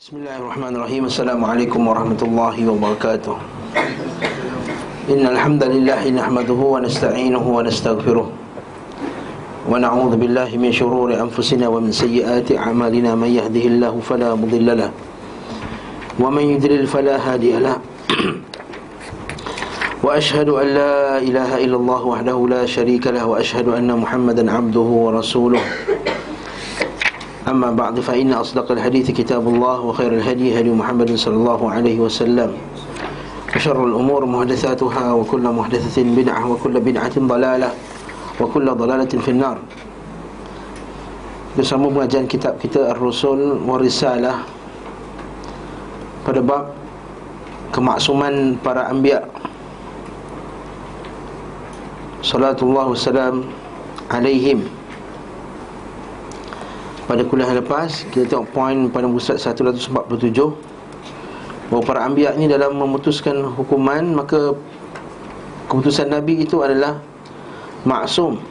Bismillahirrahmanirrahim. Assalamualaikum warahmatullahi wabarakatuh. Innal hamdalillah nahmaduhu wa nasta'inuhu wa nastaghfiruh wa na'udzu billahi min shururi anfusina wa min sayyiati a'malina. Man yahdihillahu fala mudilla lahu wa man yudlil fala hadiya lahu. Wa ashhadu an la ilaha illallah wahdahu la syarika lahu wa ashhadu anna Muhammadan 'abduhu wa rasuluh. أما بعد فإن أصدق الحديث كتاب الله وخير الهدي هدي محمد صلى الله عليه وسلم وشر الأمور محدثاتها وكل محدثة بدعة وكل بدعة ضلالة وكل ضلالة في النار. Bersama pengajian kitab kita Ar-Rusul wa Risalah pada bab kemaksuman para anbiya, salatullah wassalam alaihim. Pada kuliah lepas kita tengok poin pada muka 147 bahawa para anbiya ni dalam memutuskan hukuman, maka keputusan Nabi itu adalah maksum.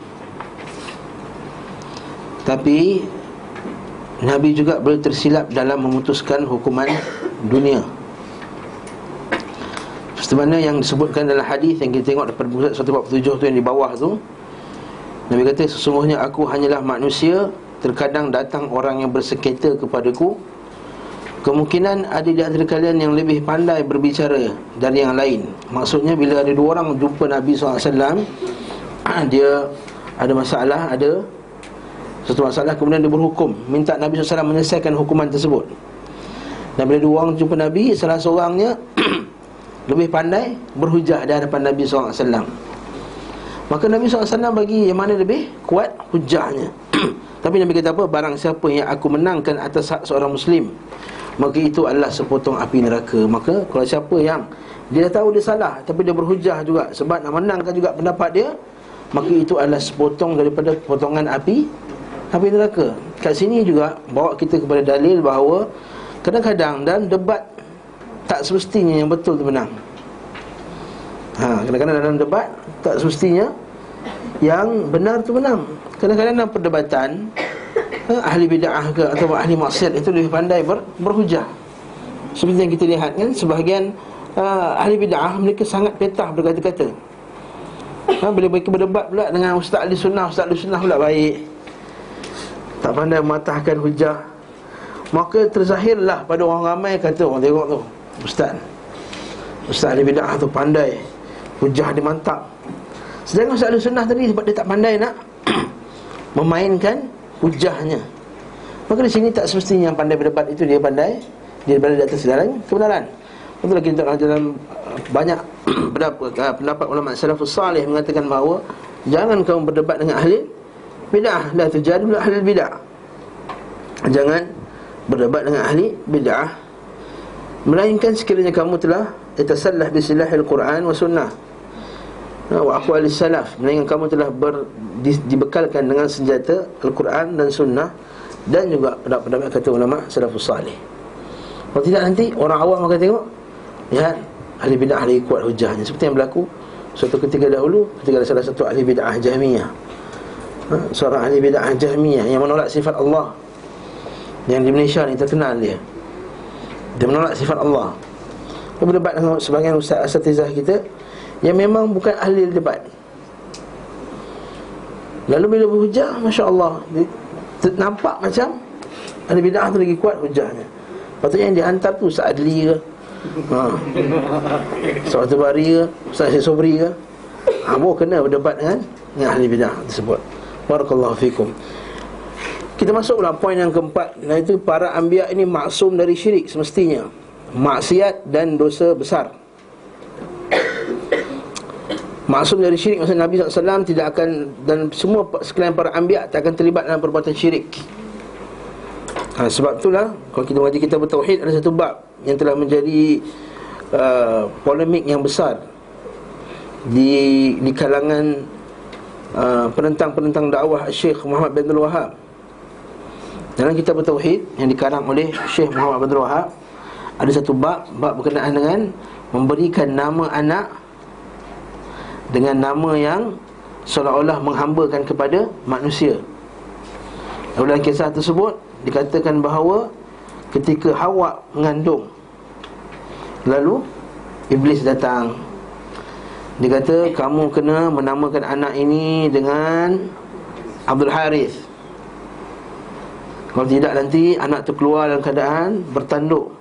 Tapi Nabi juga boleh tersilap dalam memutuskan hukuman dunia, seperti mana yang disebutkan dalam hadis yang kita tengok pada muka 147 tu, yang di bawah tu. Nabi kata, sesungguhnya aku hanyalah manusia, terkadang datang orang yang bersengketa kepadaku. Kemungkinan ada di antara kalian yang lebih pandai berbicara dari yang lain. Maksudnya bila ada dua orang jumpa Nabi SAW, dia ada masalah, ada satu masalah, kemudian dia berhukum, minta Nabi SAW menyelesaikan hukuman tersebut. Dan bila dua orang jumpa Nabi, salah seorangnya lebih pandai berhujah di hadapan Nabi SAW, maka Nabi SAW bagi yang mana lebih kuat hujahnya. Tapi Nabi kata apa? Barang siapa yang aku menangkan atas hak seorang Muslim, maka itu adalah sepotong api neraka. Maka kalau siapa yang dia tahu dia salah, tapi dia berhujah juga sebab nak menangkan juga pendapat dia, maka itu adalah sepotong daripada potongan api neraka. Kat sini juga bawa kita kepada dalil bahawa kadang-kadang dalam debat tak semestinya yang betul tu menang. Kadang-kadang dalam debat tak semestinya yang benar tu menang. Kadang-kadang dalam perdebatan ahli bid'ah ke atau ahli maksiat itu lebih pandai berhujah. Seperti yang kita lihat kan, sebahagian ahli bid'ah mereka sangat petah berkata-kata. Bila mereka berdebat pula dengan ustaz ahli sunnah pula baik, tak pandai mematahkan hujah, maka terzahirlah pada orang ramai kata, orang tengok tu ustaz ahli bid'ah tu pandai, hujah dia mantap. Sedangkan ustaz ahli sunnah tadi sebab dia tak pandai nak memainkan hujahnya. Maka di sini tak semestinya yang pandai berdebat itu dia berada di atas jalan kebenaran. Betul lagi dalam banyak pendapat ulama salafus salih mengatakan bahawa jangan kamu berdebat dengan ahli bid'ah, la tujadilu ahli bid'ah. Jangan berdebat dengan ahli bid'ah, melainkan sekiranya kamu telah itasallah bisilahil Quran wa sunnah wa aqwalis salaf, melainkan kamu telah dibekalkan dengan senjata Al-Quran dan Sunnah, dan juga pendapat kata ulama salafus salih. Kalau tidak nanti orang awam akan tengok, lihat ahli bid'ah lagi kuat hujahnya, seperti yang berlaku suatu ketika dahulu ketika ada salah satu ahli bid'ah Jahmiyah, seorang ahli bid'ah Jahmiyah yang menolak sifat Allah, yang di Malaysia ni terkenal dia menolak sifat Allah. Dia berdebat dengan sebahagian ustaz asatizah kita yang memang bukan ahli debat. Lalu bila berhujah, Masya Allah, nampak macam ahli bid'ah tu lagi kuat hujahnya. Patutnya yang dihantar tu Ustaz Adli ke, Ustaz Tubari ke, Ustaz Syed Sobri ke, baru kena berdebat dengan ahli bid'ah tersebut. Barakallahu fikum. Kita masuk pula poin yang keempat, iaitu para anbiya ini maksum dari syirik semestinya, maksiat dan dosa besar. Maksum dari syirik, maksudnya Nabi SAW tidak akan, dan semua sekalian para anbiya tak akan terlibat dalam perbuatan syirik. Sebab itulah kalau kita mengaji kitab Tauhid, ada satu bab yang telah menjadi polemik yang besar di kalangan penentang dakwah Syekh Muhammad bin Abdul Wahab. Dalam kitab Tauhid yang dikarang oleh Syekh Muhammad bin Abdul Wahab, ada satu bab berkenaan dengan memberikan nama anak dengan nama yang seolah-olah menghambakan kepada manusia. Dalam kisah tersebut dikatakan bahawa ketika Hawa mengandung, lalu Iblis datang. Dia kata, kamu kena menamakan anak ini dengan Abdul Harith. Kalau tidak nanti anak tu keluar dalam keadaan bertanduk,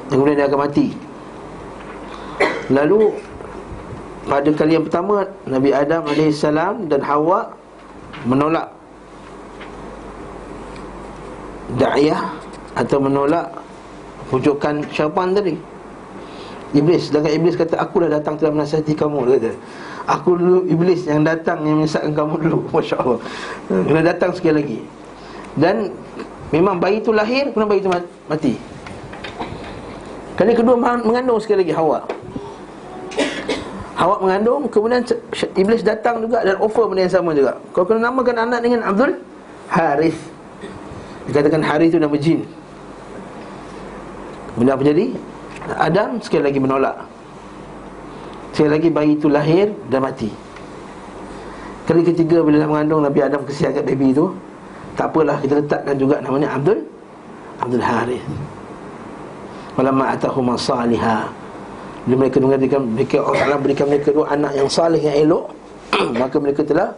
dan kemudian dia akan mati. Lalu pada kali yang pertama, Nabi Adam AS dan Hawa menolak da'iyah atau menolak pujukan syaitan tadi, Iblis. Sedangkan Iblis kata, aku dah datang telah menasihati kamu. Dia kata, aku dulu Iblis yang datang, yang menyesatkan kamu dulu. Masya Allah. Kena datang sekali lagi. Dan memang bayi itu lahir, kemudian bayi itu mati. Kali kedua mengandung sekali lagi Hawa. Hawa mengandung, kemudian Iblis datang juga dan offer benda yang sama juga. Kau kena namakan anak dengan Abdul Harith. Dikatakan Harith itu nama jin. Benda apa jadi? Adam sekali lagi menolak. Sekali lagi bayi itu lahir dan mati. Kali ketiga bila nak mengandung, Nabi Adam kesian kat baby itu. Tak apalah, kita letakkan juga namanya Abdul Harith. Walamma atahuma salihah. Bila mereka Allah Ta'ala berikan mereka dua anak yang salih, yang elok, maka mereka telah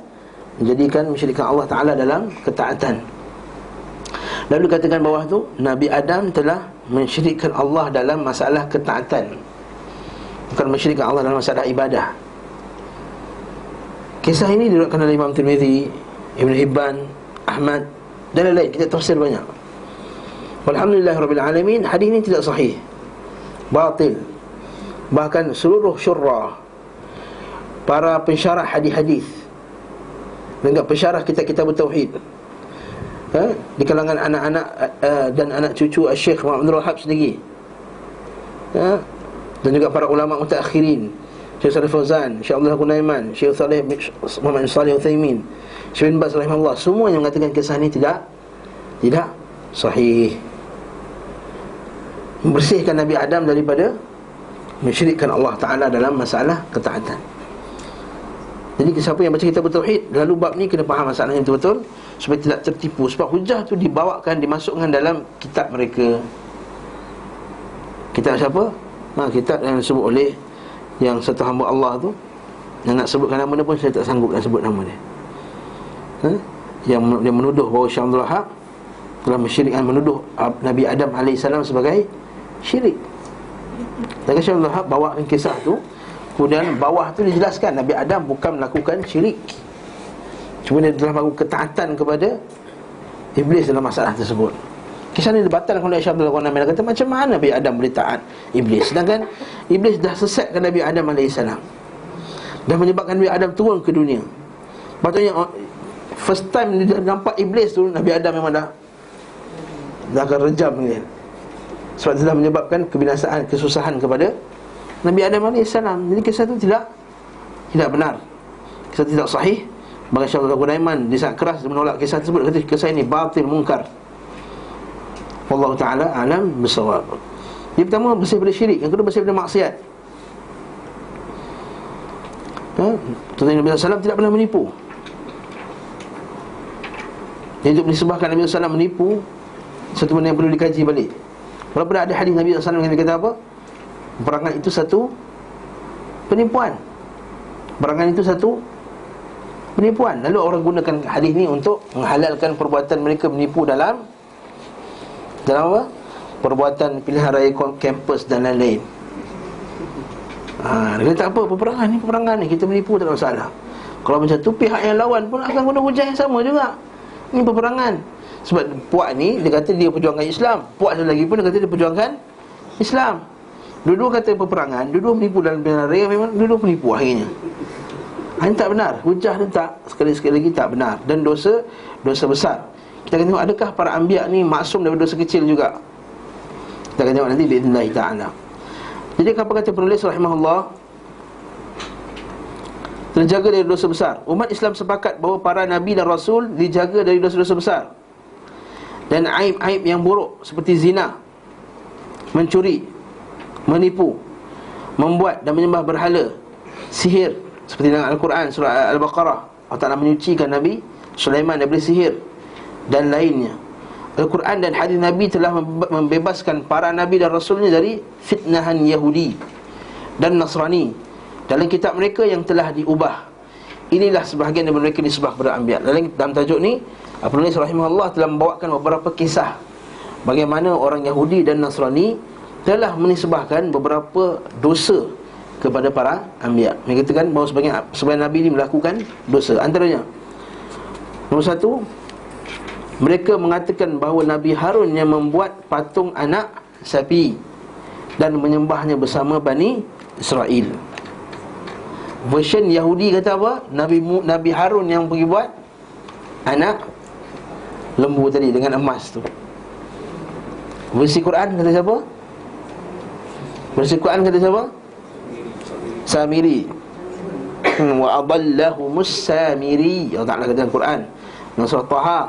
mensyirikkan Allah Ta'ala dalam ketaatan. Lalu katakan bawah tu, Nabi Adam telah mensyirikkan Allah dalam masalah ketaatan, bukan mensyirikkan Allah dalam masalah ibadah. Kisah ini diriwayatkan oleh Imam Tirmizi, Ibn Hibban, Ahmad dan lain-lain. Kita tafsir banyak. Walhamdulillahirabbil alamin. Hadis ini tidak sahih, batil. Bahkan seluruh syurrah, para pensyarah hadis-hadis dan juga pensyarah kitab-kitab tauhid, di kalangan anak-anak dan anak cucu Syekh Muhammad Abdul Wahab sendiri, dan juga para ulama mutaakhirin, Syekh Shalih Fauzan, Syekh Abdullah Gunaiman, Syekh Muhammad Shalih Utsaimin, Syekh bin Baz rahimahullah, semua yang mengatakan kisah ini tidak sahih. Membersihkan Nabi Adam daripada mensyirikkan Allah Ta'ala dalam masalah ketaatan. Jadi siapa yang baca kitab tauhid, lalu bab ni kena faham masalahnya betul-betul, supaya tidak tertipu. Sebab hujah tu dibawakan, dimasukkan dalam kitab mereka. Kitab siapa? Kitab yang disebut oleh yang satu hamba Allah tu. Yang nak sebutkan nama dia pun saya tak sanggup nak sebut nama dia. Yang dia menuduh bahawa Syekh Abdul Wahab telah mensyirikkan, menuduh Nabi Adam AS sebagai syirik. Dan Syekh Abdul Wahab bawakan kisah tu, kemudian bawah tu dijelaskan Nabi Adam bukan melakukan syirik, cuma dia telah melakukan ketaatan kepada Iblis dalam masalah tersebut. Kisah ni dibatalkan oleh Syekh Abdul Wahab. Dia kata, macam mana Nabi Adam boleh taat Iblis, sedangkan Iblis dah sesatkan Nabi Adam AS, dah menyebabkan Nabi Adam turun ke dunia. Patutnya first time dia nampak Iblis tu, Nabi Adam memang dah akan rejam dia, sebab telah menyebabkan kebinasaan, kesusahan kepada Nabi Adam AS. Jadi kisah itu tidak benar, kisah tidak sahih. Bahkan Syekh Abdul Gunaiman dia sangat keras menolak kisah tersebut. Kata kisah ini batil, mungkar. Wallahu ta'ala alam bisawab. Yang pertama, bersih dari syirik. Yang kedua, bersih dari maksiat. Tuan Nabi SAW tidak pernah menipu. Jadi untuk disebabkan Nabi SAW menipu, satu benda yang perlu dikaji balik. Walaupun ada hadis Nabi SAW yang kata apa? Perangan itu satu penipuan. Perangan itu satu penipuan. Lalu orang gunakan hadis ni untuk menghalalkan perbuatan mereka menipu dalam apa? Perbuatan pilihan raya kampus dan lain-lain. Dia kata tak apa, peperangan ni kita menipu tak ada masalah. Kalau macam tu, pihak yang lawan pun akan guna hujah yang sama juga. Ini peperangan. Sebab puak ni dia kata dia perjuangkan Islam, puak satu lagi pun dia kata dia perjuangkan Islam. Dua-dua kata peperangan, dua-dua menipu dalam pilihan raya, memang dua-dua menipu akhirnya. Ini tak benar. Hujah ni tak, sekali lagi tak benar. Dan dosa besar. Kita akan tengok adakah para anbiya ni maksum daripada dosa kecil juga. Kita akan tengok nanti bi'idznillah ta'ala. Jadi apa kata penulis rahimahullah, terjaga dari dosa besar. Umat Islam sepakat bahawa para nabi dan rasul dijaga dari dosa-dosa besar dan aib-aib yang buruk seperti zina, mencuri, menipu, membuat dan menyembah berhala, sihir, seperti dalam Al-Quran surah Al-Baqarah, Allah Ta'ala menyucikan Nabi Sulaiman daripada sihir dan lainnya. Al-Quran dan hadis Nabi telah membebaskan para Nabi dan Rasulnya dari fitnahan Yahudi dan Nasrani dalam kitab mereka yang telah diubah. Inilah sebahagian daripada mereka disembah kepada anbiya. Dalam tajuk ni, penulis rahimahullah telah membawakan beberapa kisah bagaimana orang Yahudi dan Nasrani telah menisbahkan beberapa dosa kepada para anbiya. Mereka katakan bahawa sebagian Nabi ini melakukan dosa. Antaranya, nombor satu, mereka mengatakan bahawa Nabi Harun yang membuat patung anak sapi dan menyembahnya bersama Bani Israel. Version Yahudi kata apa? Nabi Harun yang pergi buat anak lembu tadi dengan emas tu. Versi Quran kata siapa? Versi Quran kata siapa? Samiri. Wa adallahumus Samiri. Allah Ta'ala kata dalam Quran dalam surah Taha,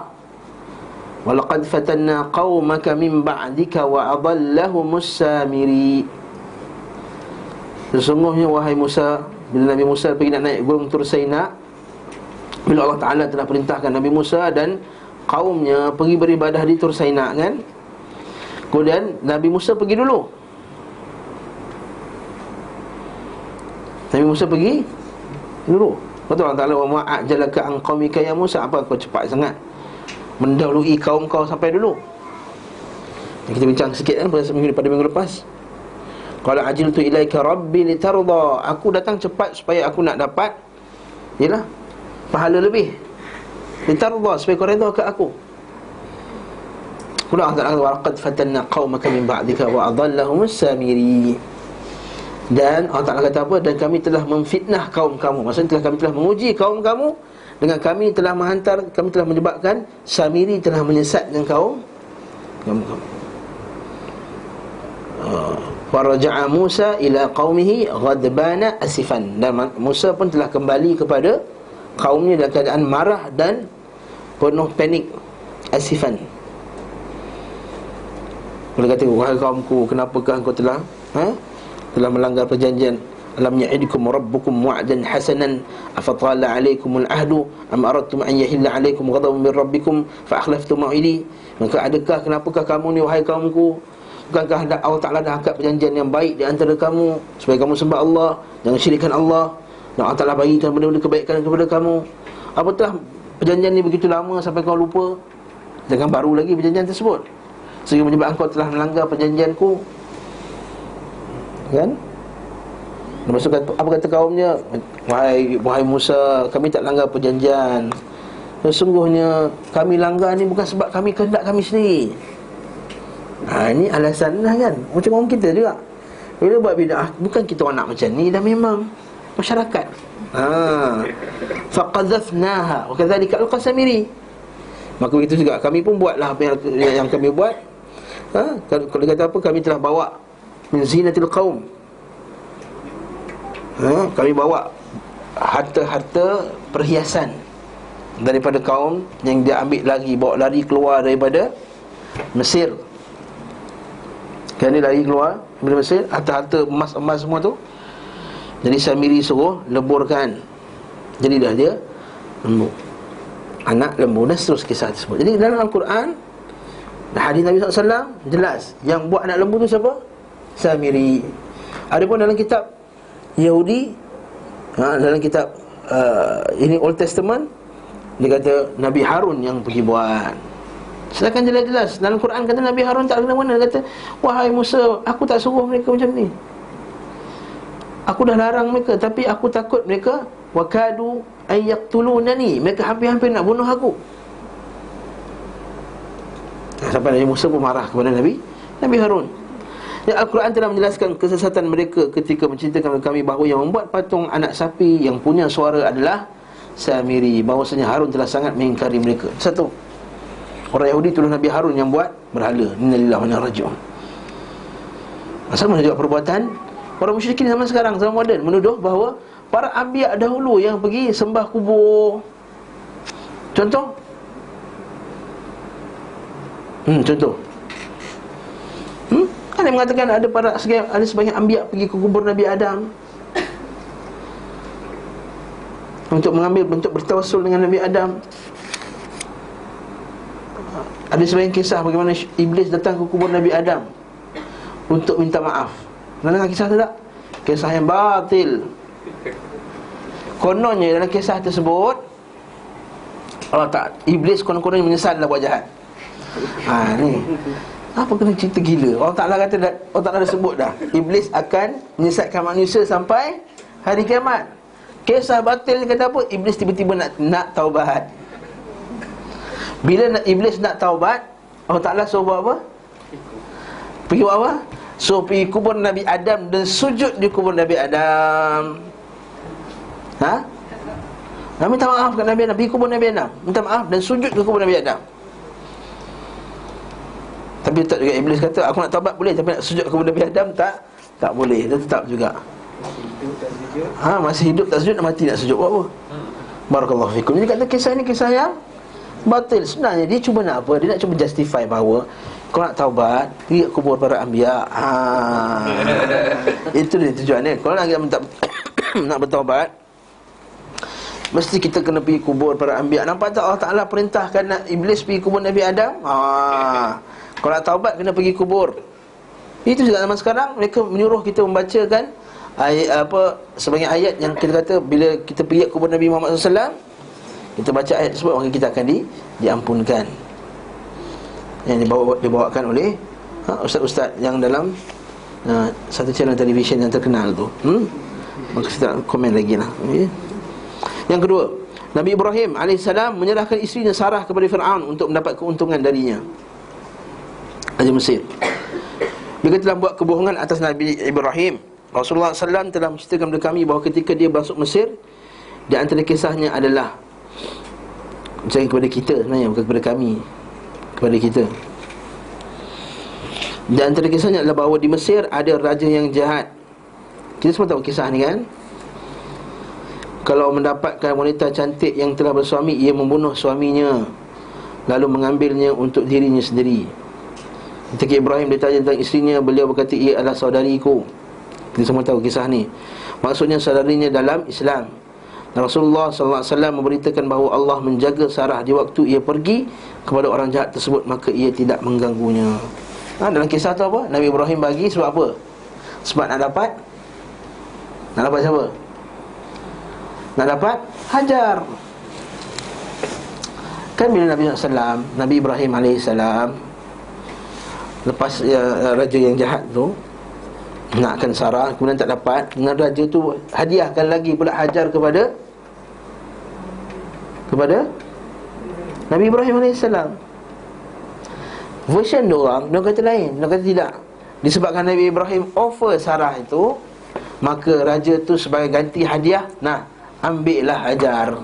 walaqad fatanna qaumaka min ba'dika wa adallahumus Samiri. Sesungguhnya wahai Musa, bila Nabi Musa pergi nak naik gunung Tur Saina, bila Allah Ta'ala telah perintahkan Nabi Musa dan kaumnya pergi beribadah di Tur Saina kan, kemudian Nabi Musa pergi dulu. Nabi Musa pergi dulu. Betul Allah Ta'ala, wa ma'ajalaka an qaumika ya Musa, apa kau cepat sangat mendahului kaum kau sampai dulu. Kita bincang sikit kan pada minggu lepas. Qala ajiltu ilaika rabbi litarda, aku datang cepat supaya aku nak dapat yalah pahala lebih. Litarda, supaya kau redha ke aku. Qul Allah Ta'ala, wa laqad fatanna qaumaka min ba'dika wa adallahumus Samiri. Dan Allah Ta'ala kata apa? Dan kami telah memfitnah kaum kamu. Maksudnya kami telah menguji kaum kamu, dengan kami telah menyebabkan Samiri telah menyesatkan kaum kamu. Faraja'a Musa ila qaumihi ghadbana asifan. Dan Musa pun telah kembali kepada kaumnya dalam keadaan marah dan penuh panik. Asifan. Dia kata, wahai kaumku, kenapakah engkau telah melanggar perjanjian? Alam ya'idukum rabbukum wa'dan hasanan afatala alaikumul ahdu am aradtum an yahilla alaikum ghadabun min rabbikum fa akhlaftum mau'idi. Maka kenapakah kamu ni wahai kaumku, bukankah Allah Ta'ala dah angkat perjanjian yang baik di antara kamu, supaya kamu sembah Allah, jangan syirikkan Allah, dan Allah Ta'ala bagikan benda-benda kebaikan kepada kamu. Apatah perjanjian ni begitu lama sampai kau lupa? Jangan baru lagi perjanjian tersebut, sehingga menyebabkan kau telah melanggar perjanjianku. Kan? Lepas tu apa kata kaumnya? Wahai Musa, kami tak langgar perjanjian. Sesungguhnya kami langgar ni bukan sebab kami kehendak kami sendiri. Ini alasan lah kan. Macam orang kita juga, bila buat bid'ah, bukan kita orang nak macam ni, dah memang masyarakat. Faqadhafnaha wa kadzalika al-Qasamiri. Maka begitu juga kami pun buatlah apa yang kami buat. Kalau kata apa, kami telah bawa min zinatil qaum. Kami bawa harta-harta perhiasan daripada kaum yang dia ambil lagi, bawa lari keluar daripada Mesir. Kan dia lari keluar daripada Mesir, harta-harta emas-emas semua tu. Jadi Samiri suruh leburkan, jadilah dia lembu, anak lembu, dan seterus kisah tersebut. Jadi dalam Al-Quran dan hadis Nabi SAW jelas, yang buat anak lembu tu siapa? Samiri. Adapun dalam kitab Yahudi, dalam kitab ini Old Testament, dia kata Nabi Harun yang pergi buat. Sedangkan jelas-jelas dalam Quran kata Nabi Harun tak kena mana. Dia kata, wahai Musa, aku tak suruh mereka macam ni, aku dah larang mereka, tapi aku takut mereka wakadu ayyaqtulunani, mereka hampir-hampir nak bunuh aku. Sampai Nabi Musa pun marah kepada Nabi Harun. Al-Quran telah menjelaskan kesesatan mereka ketika menceritakan kami bahawa yang membuat patung anak sapi yang punya suara adalah Samiri, bahawasanya Harun telah sangat mengingkari mereka. Satu, orang Yahudi tuduh Nabi Harun yang buat berhala. Innalillahi wa inna ilaihi raji'un. Sama juga perbuatan orang musyrikin zaman sekarang, zaman moden, menuduh bahawa para anbiya dahulu yang pergi sembah kubur. Contoh, contoh, kan dia mengatakan ada sebagian anbiya pergi ke kubur Nabi Adam untuk mengambil bentuk bertawassul dengan Nabi Adam. Ada sebagian kisah bagaimana Iblis datang ke kubur Nabi Adam untuk minta maaf. Pernah dengar kisah tu tak? Kisah yang batil. Kononnya dalam kisah tersebut Allah tak, Iblis konon-konon menyesal dah buat jahat. Ni apa kena cerita gila? Allah Ta'ala kata dah, Allah Ta'ala dah sebut dah, Iblis akan menyesatkan manusia sampai hari kiamat. Kisah batil ni kata apa? Iblis tiba-tiba nak taubat. Bila Iblis nak taubat, Allah Ta'ala suruh buat apa? Pergi buat apa? Suruh pergi kubur Nabi Adam dan sujud di kubur Nabi Adam. Minta maaf kat Nabi Adam, pergi kubur Nabi Adam, minta maaf dan sujud ke kubur Nabi Adam. Tapi tak juga, Iblis kata aku nak taubat boleh, tapi nak sujud ke kubur Nabi Adam tak boleh. Dia tetap juga masih hidup tak sujud, mati nak sujud buat apa? Barakallahu fikum. Jadi kata kisah ni kisah yang batil. Sebenarnya dia cuba nak apa? Dia nak cuba justify bahawa kau nak taubat, pergi ke kubur para anbiya. Itu dia tujuannya. Kalau nak bertaubat, mesti kita kena pergi kubur para anbiya. Nampak tak Allah Ta'ala perintahkan nak Iblis pergi kubur Nabi Adam? Kalau nak taubat kena pergi kubur. Itu juga zaman sekarang mereka menyuruh kita membacakan ayat sebagai ayat yang kita kata bila kita pergi kubur Nabi Muhammad SAW, kita baca ayat tersebut maka kita akan diampunkan. Yang dibawakan oleh ustaz-ustaz yang dalam satu channel televisyen yang terkenal tu. Maka kita komen lagi lah. Yang kedua, Nabi Ibrahim AS menyerahkan isterinya Sarah kepada Fir'aun untuk mendapat keuntungan darinya, Raja Mesir. Dia telah buat kebohongan atas Nabi Ibrahim. Rasulullah SAW telah menceritakan kepada kami bahawa ketika dia masuk Mesir, di antara kisahnya adalah, macam kepada kita sebenarnya, bukan kepada kami, kepada kita. Di antara kisahnya adalah bahawa di Mesir ada raja yang jahat. Kita semua tahu kisah ni kan? Kalau mendapatkan wanita cantik yang telah bersuami, ia membunuh suaminya lalu mengambilnya untuk dirinya sendiri. Ketika Ibrahim ditanya tentang isterinya, beliau berkata, ia adalah saudariku. Kita semua tahu kisah ni. Maksudnya saudarinya dalam Islam. Dan Rasulullah SAW memberitakan bahawa Allah menjaga Sarah di waktu ia pergi kepada orang jahat tersebut, maka ia tidak mengganggunya. Dalam kisah tu apa? Nabi Ibrahim bagi sebab apa? Sebab nak dapat siapa? Nak dapat Hajar. Kan bila Nabi SAW, Nabi Ibrahim AS lepas raja yang jahat tu nakkan Sarah, kemudian tak dapat, dengan raja tu hadiahkan lagi pula Hajar kepada Nabi Ibrahim AS. Version diorang kata lain. Dia kata tidak, disebabkan Nabi Ibrahim offer Sarah itu, maka raja tu sebagai ganti hadiah, ambillah Hajar.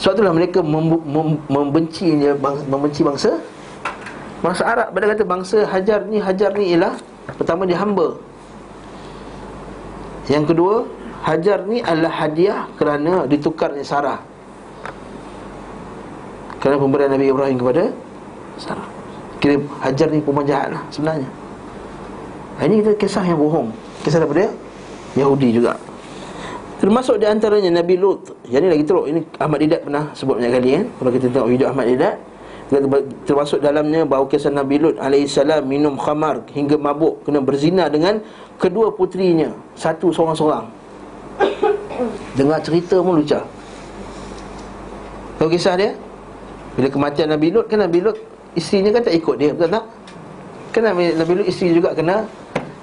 Sebab itulah mereka membenci bangsa Arab. Pada kata bangsa Hajar ni ialah, pertama dia hamba, yang kedua Hajar ni adalah hadiah kerana ditukarnya Sarah, kerana pemberian Nabi Ibrahim kepada Sarah. Kira Hajar ni perempuan jahat lah sebenarnya. Ini kita kisah yang bohong, kisah daripada Yahudi juga. Termasuk di antaranya Nabi Lut. Yang ni lagi teruk. Ini Ahmad Didat pernah sebut banyak kali kan. Kalau kita tengok video Ahmad Didat, termasuk dalamnya bahawa kisah Nabi Lut AS minum khamar hingga mabuk, kena berzina dengan kedua putrinya, satu seorang-seorang. Dengar cerita pun lucah. Tahu kisah dia? Bila kematian Nabi Lut, kan Nabi Lut isterinya kan tak ikut dia, betul tak? Kan Nabi Lut isteri juga kena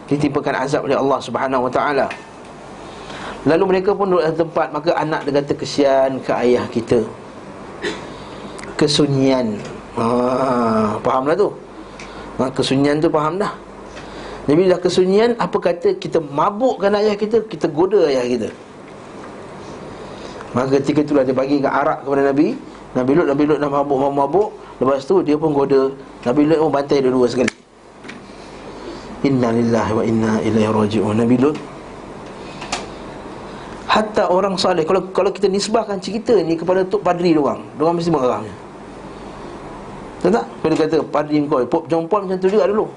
ditimpakan azab oleh Allah Subhanahu Wa Taala. Lalu mereka pun duduk di tempat, maka anak dia kata, kesian ke ayah kita, kesunyian. Fahamlah tu. Kesunyian tu faham dah. Jadi dah kesunyian, apa kata kita mabukkan ayah kita, kita goda ayah kita. Maka ketika itulah dia bagi arak kepada Nabi Lut dah mabuk. Lepas tu dia pun goda Nabi Lut, pun bantai dua-dua sekali. Inna lillahi wa inna ilaihi raji'un. Nabi Lut, hatta orang saleh, kalau kita nisbahkan cerita ni kepada Tok Padri diorang mesti marahnya. Tahu tak? Bila kata Padri kau, Pop John Paul macam tu juga dulu.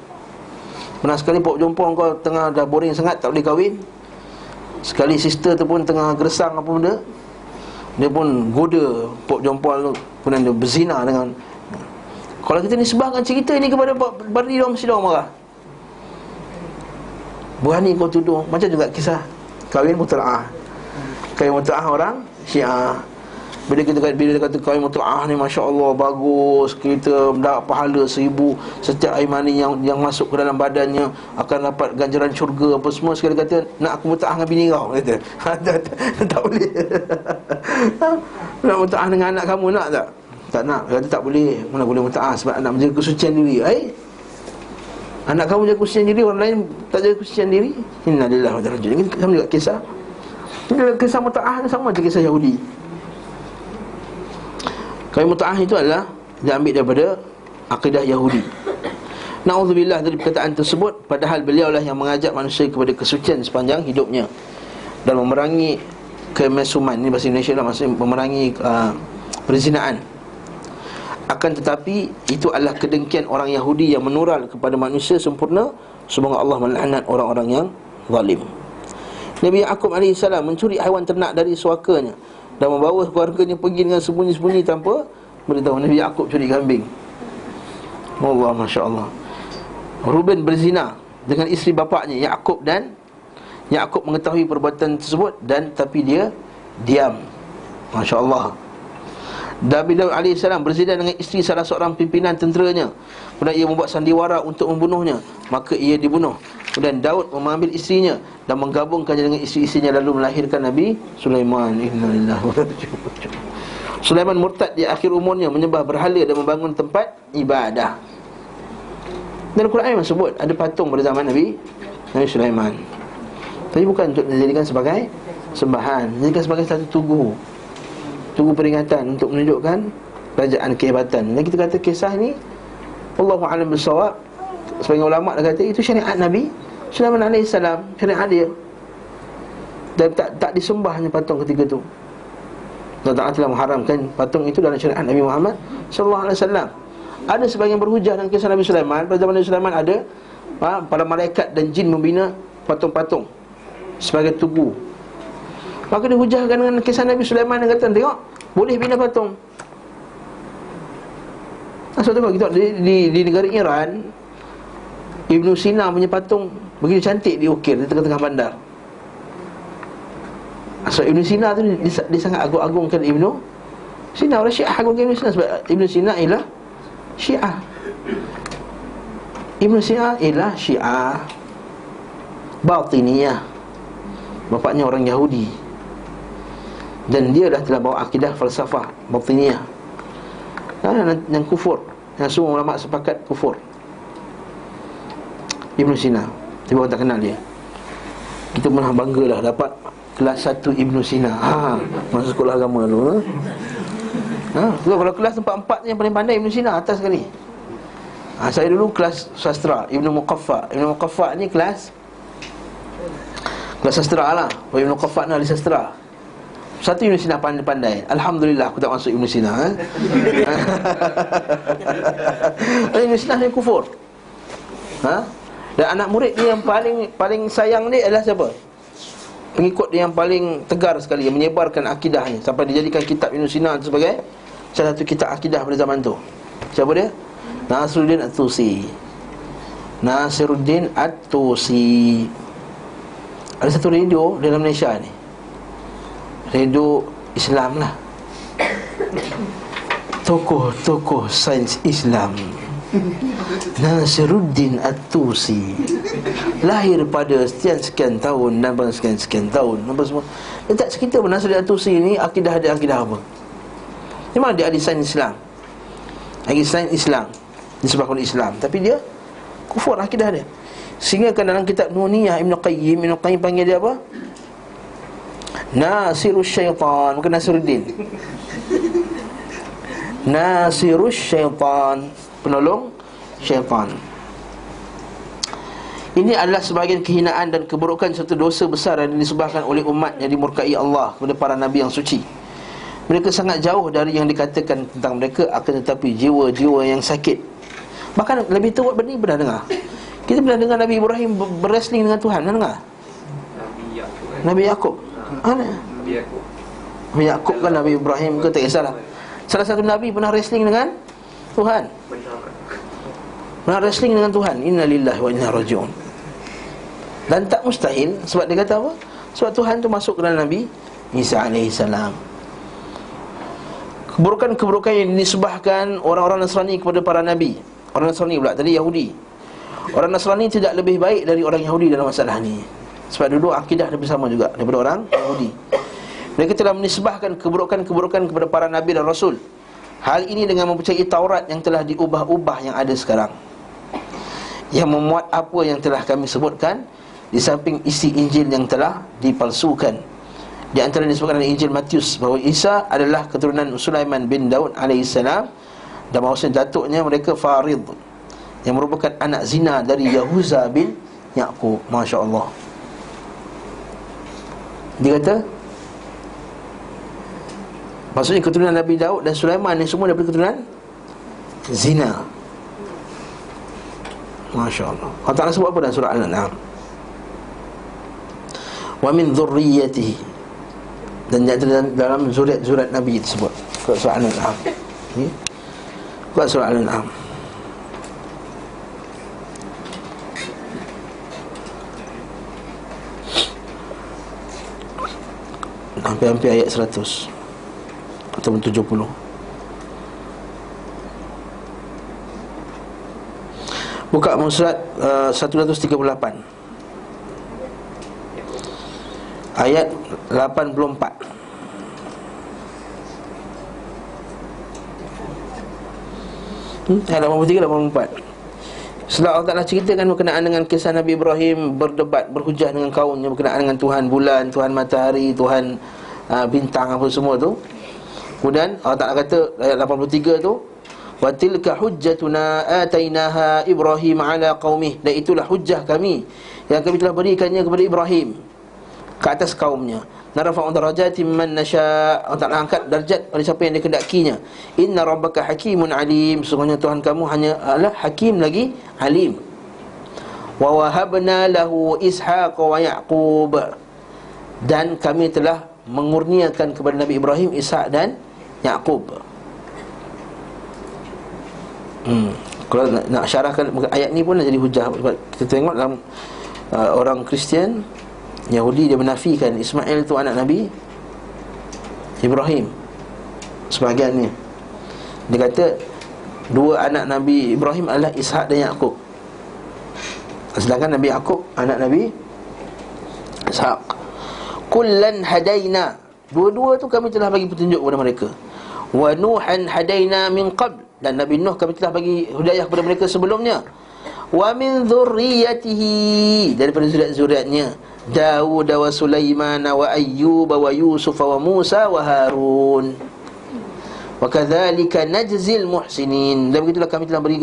Pernah sekali Pop John Paul kau tengah dah boring sangat, tak boleh kahwin. Sekali sister tu pun tengah gersang apa benda, dia pun goda Pok Jompol tu, kemudian dia berzina dengan. Kalau kita nisbahkan cerita ni kepada Bardi, dia mesti orang marah. Berani kau tuduh. Macam juga kisah kahwin mut'ah. Kahwin mut'ah orang Syiah. Bila dia kata kahwin mut'ah ni Masya Allah bagus, kita mendapat pahala 1000 setiap air mani yang masuk ke dalam badannya akan dapat ganjaran syurga apa semua. Sekali kata nak aku mut'ah dengan bini kau, kata tak boleh. Nak mut'ah dengan anak kamu, nak tak? Tak nak. Kata tak boleh. Mana boleh mut'ah sebab nak menjaga kesucian diri. Anak kamu jaga kesucian diri, orang lain tak jaga kesucian diri. Innalillahi wa inna ilaihi raji'un. Ini sama juga kisah. Ini kisah mut'ah sama macam kisah Yahudi. Kahwin mut'ah itu adalah diambil daripada akidah Yahudi. Na'udzubillah dari perkataan tersebut, padahal beliaulah yang mengajak manusia kepada kesucian sepanjang hidupnya dan memerangi kemesuman. Ini bahasa Indonesia lah, maksudnya memerangi perzinaan. Akan tetapi itu adalah kedengkian orang Yahudi yang menural kepada manusia sempurna. Semoga Allah melaknat orang-orang yang zalim. Nabi Yaqub AS mencuri haiwan ternak dari suakanya dan membawa keluarganya pergi dengan sembunyi-sembunyi tanpa beritahu. Nabi Yaqub curi kambing. Allah, Masya Allah. Ruben berzina dengan isteri bapaknya Yaqub, dan Yaqub mengetahui perbuatan tersebut dan tapi dia diam. Masya Allah. Nabi Daud AS berzina dengan isteri salah seorang pimpinan tenteranya. Kemudian ia membuat sandiwara untuk membunuhnya, maka ia dibunuh. Kemudian Daud mengambil isterinya dan menggabungkannya dengan isteri-isterinya, lalu melahirkan Nabi Sulaiman. Sulaiman murtad di akhir umurnya, menyembah berhala dan membangun tempat ibadah. Dan Al-Quran memang sebut ada patung pada zaman Nabi Sulaiman, tapi bukan untuk dijadikan sebagai sembahan, dijadikan sebagai satu tugu peringatan untuk menunjukkan kerajaan kehebatan. Dan kita kata kisah ni Allahu a'lam bissawab, sebagian ulama' dah kata itu syariat Nabi Sulaiman AS, syariat dia. Dan tak disembahnya patung ketika tu. Allah Ta'ala telah mengharamkan patung itu dalam syariat Nabi Muhammad SAW. Ada sebagian berhujah dengan kisah Nabi Sulaiman. Pada zaman Nabi Sulaiman ada para malaikat dan jin membina patung-patung sebagai tugu. Maka dihujahkan dengan kisah Nabi Sulaiman yang kata, tengok, boleh bina patung. Sebab tu kalau kita di negara Iran, Ibn Sina punya patung begitu cantik diukir di tengah-tengah bandar. Sebab Ibn Sina tu dia sangat agung-agungkan Ibn Sina. Orang Syiah agungkan Ibn Sina sebab Ibn Sina ialah Syiah. Ibn Sina ialah Syiah Batiniyah. Bapaknya orang Yahudi, dan dia dah telah bawa akidah falsafah Batiniyah yang kufur, yang semua ulama sepakat kufur. Ibn Sina, tapi orang tak kenal dia. Kita pernah banggalah dapat kelas 1 Ibn Sina. Masa sekolah agama dulu. Kalau kelas 4 yang paling pandai Ibn Sina, atas sekali. Saya dulu kelas sastra Ibn Muqaffa. Ibn Muqaffa ni kelas sastra lah. Ibn Muqaffa ni ahli sastra. Satu Ibn Sina pandai. Alhamdulillah aku tak masuk Ibn Sina. Ibn Sina ni kufur. Dan anak murid dia yang paling sayang dia adalah siapa? Pengikut dia yang paling tegar sekali, yang menyebarkan akidahnya sampai dijadikan kitab Ibn Sina sebagai salah satu kitab akidah pada zaman tu. Siapa dia? Nasiruddin At-Tusi. Nasiruddin At-Tusi. Ada satu radio dalam Malaysia ni, radio Islam lah. Tokoh-tokoh sains Islam. Nasiruddin At-Tusi lahir pada sekian tahun dan sekian tahun apa semua. Dia tak cerita pun Nasiruddin At-Tusi ni akidah dia akidah apa. Memang dia ahli sains Islam, ahli sains Islam, disebabkan Islam, tapi dia kufur akidah dia. Sehingga kan dalam kitab Nuniyah Ibn Qayyim panggil dia apa? Nasirus Syaitan, bukan Nasiruddin. Nasirus Syaitan, penolong syaitan. Ini adalah sebahagian kehinaan dan keburukan serta dosa besar yang disebabkan oleh umat yang dimurkai Allah kepada para nabi yang suci. Mereka sangat jauh dari yang dikatakan tentang mereka, akan tetapi jiwa-jiwa yang sakit. Bahkan lebih teruk benda ni pernah dengar. Kita pernah dengar Nabi Ibrahim berwrestling dengan Tuhan, pernah dengar? Nabi Yaqub. Nabi Yaqub kan, Nabi Ibrahim ke, tak kisahlah. Salah satu Nabi pernah wrestling dengan Tuhan. Pernah wrestling dengan Tuhan. Inna lillahi wa inna raji'un. Dan tak mustahil, sebab dia kata apa? Sebab Tuhan tu masuk ke dalam Nabi Isa alaihissalam. Keburukan-keburukan yang dinisbahkan orang-orang Nasrani kepada para Nabi. Orang Nasrani pula, tadi Yahudi. Orang Nasrani tidak lebih baik dari orang Yahudi dalam masalah ni. Sebab dulu akidah lebih sama juga daripada orang Yahudi. Mereka telah menisbahkan keburukan-keburukan kepada para Nabi dan Rasul. Hal ini dengan mempercayai Taurat yang telah diubah-ubah yang ada sekarang, yang memuat apa yang telah kami sebutkan, di samping isi Injil yang telah dipalsukan. Di antara disebutkan dalam Injil Matius bahawa Isa adalah keturunan Sulaiman bin Daud alaihissalam, dan bahawasanya datuknya mereka Farid, yang merupakan anak zina dari Yahuza bin Yaqub. Masya Allah. Dia kata, maksudnya keturunan Nabi Daud dan Sulaiman ni semua daripada keturunan zina. Masya Allah. Allah Ta'ala sebut apa dalam surah Al-An'am? Wa min dhurriyyatihi, dan dalam zuriat Nabi disebut. Surah Al-An'am. Surah Al-An'am. Hampir-hampir ayat 100 ataupun 70. Buka surat 138 ayat 84. Ayat 83-84. Setelah Allah Ta'ala ceritakan berkenaan dengan kisah Nabi Ibrahim berdebat, berhujah dengan kaumnya berkenaan dengan Tuhan bulan, Tuhan matahari, Tuhan bintang apa semua tu. Kemudian Allah Ta'ala kata ayat 83 tu, wa tilka hujjatuna atainaha Ibrahim ala qaumih, dan itulah hujjah kami yang kami telah berikannya kepada Ibrahim ke atas kaumnya. Narfa'u darajatin man nasha', Allah Ta'ala angkat darjat pada siapa yang dikehendakinya. Inna rabbaka hakimun alim, sesungguhnya Tuhan kamu hanya adalah hakim lagi alim. Wa wahabna lahu Ishaq wa Yaqub, dan kami telah mengurniakan kepada Nabi Ibrahim Ishaq dan Yaqub. Kalau nak syarahkan ayat ni pun jadi hujah. Kita tengok dalam orang Kristian, Yahudi, dia menafikan Ismail tu anak Nabi Ibrahim. Sebahagian ni dia kata dua anak Nabi Ibrahim adalah Ishaq dan Yaqub, sedangkan Nabi Yaqub anak Nabi Ishaq. Kullan hadaina, dua-dua tu kami telah bagi petunjuk kepada mereka. Wa Nuhan hadaina min qabl, dan Nabi Nuh kami telah bagi hidayah kepada mereka sebelumnya. Wa min dhurriyyatihi, daripada zuriat-zuriatnya Daud wa Sulaiman wa Ayyub wa Yusuf wa Musa wa Harun. Wa kadzalika najzil muhsinin, dan begitulah kami telah beri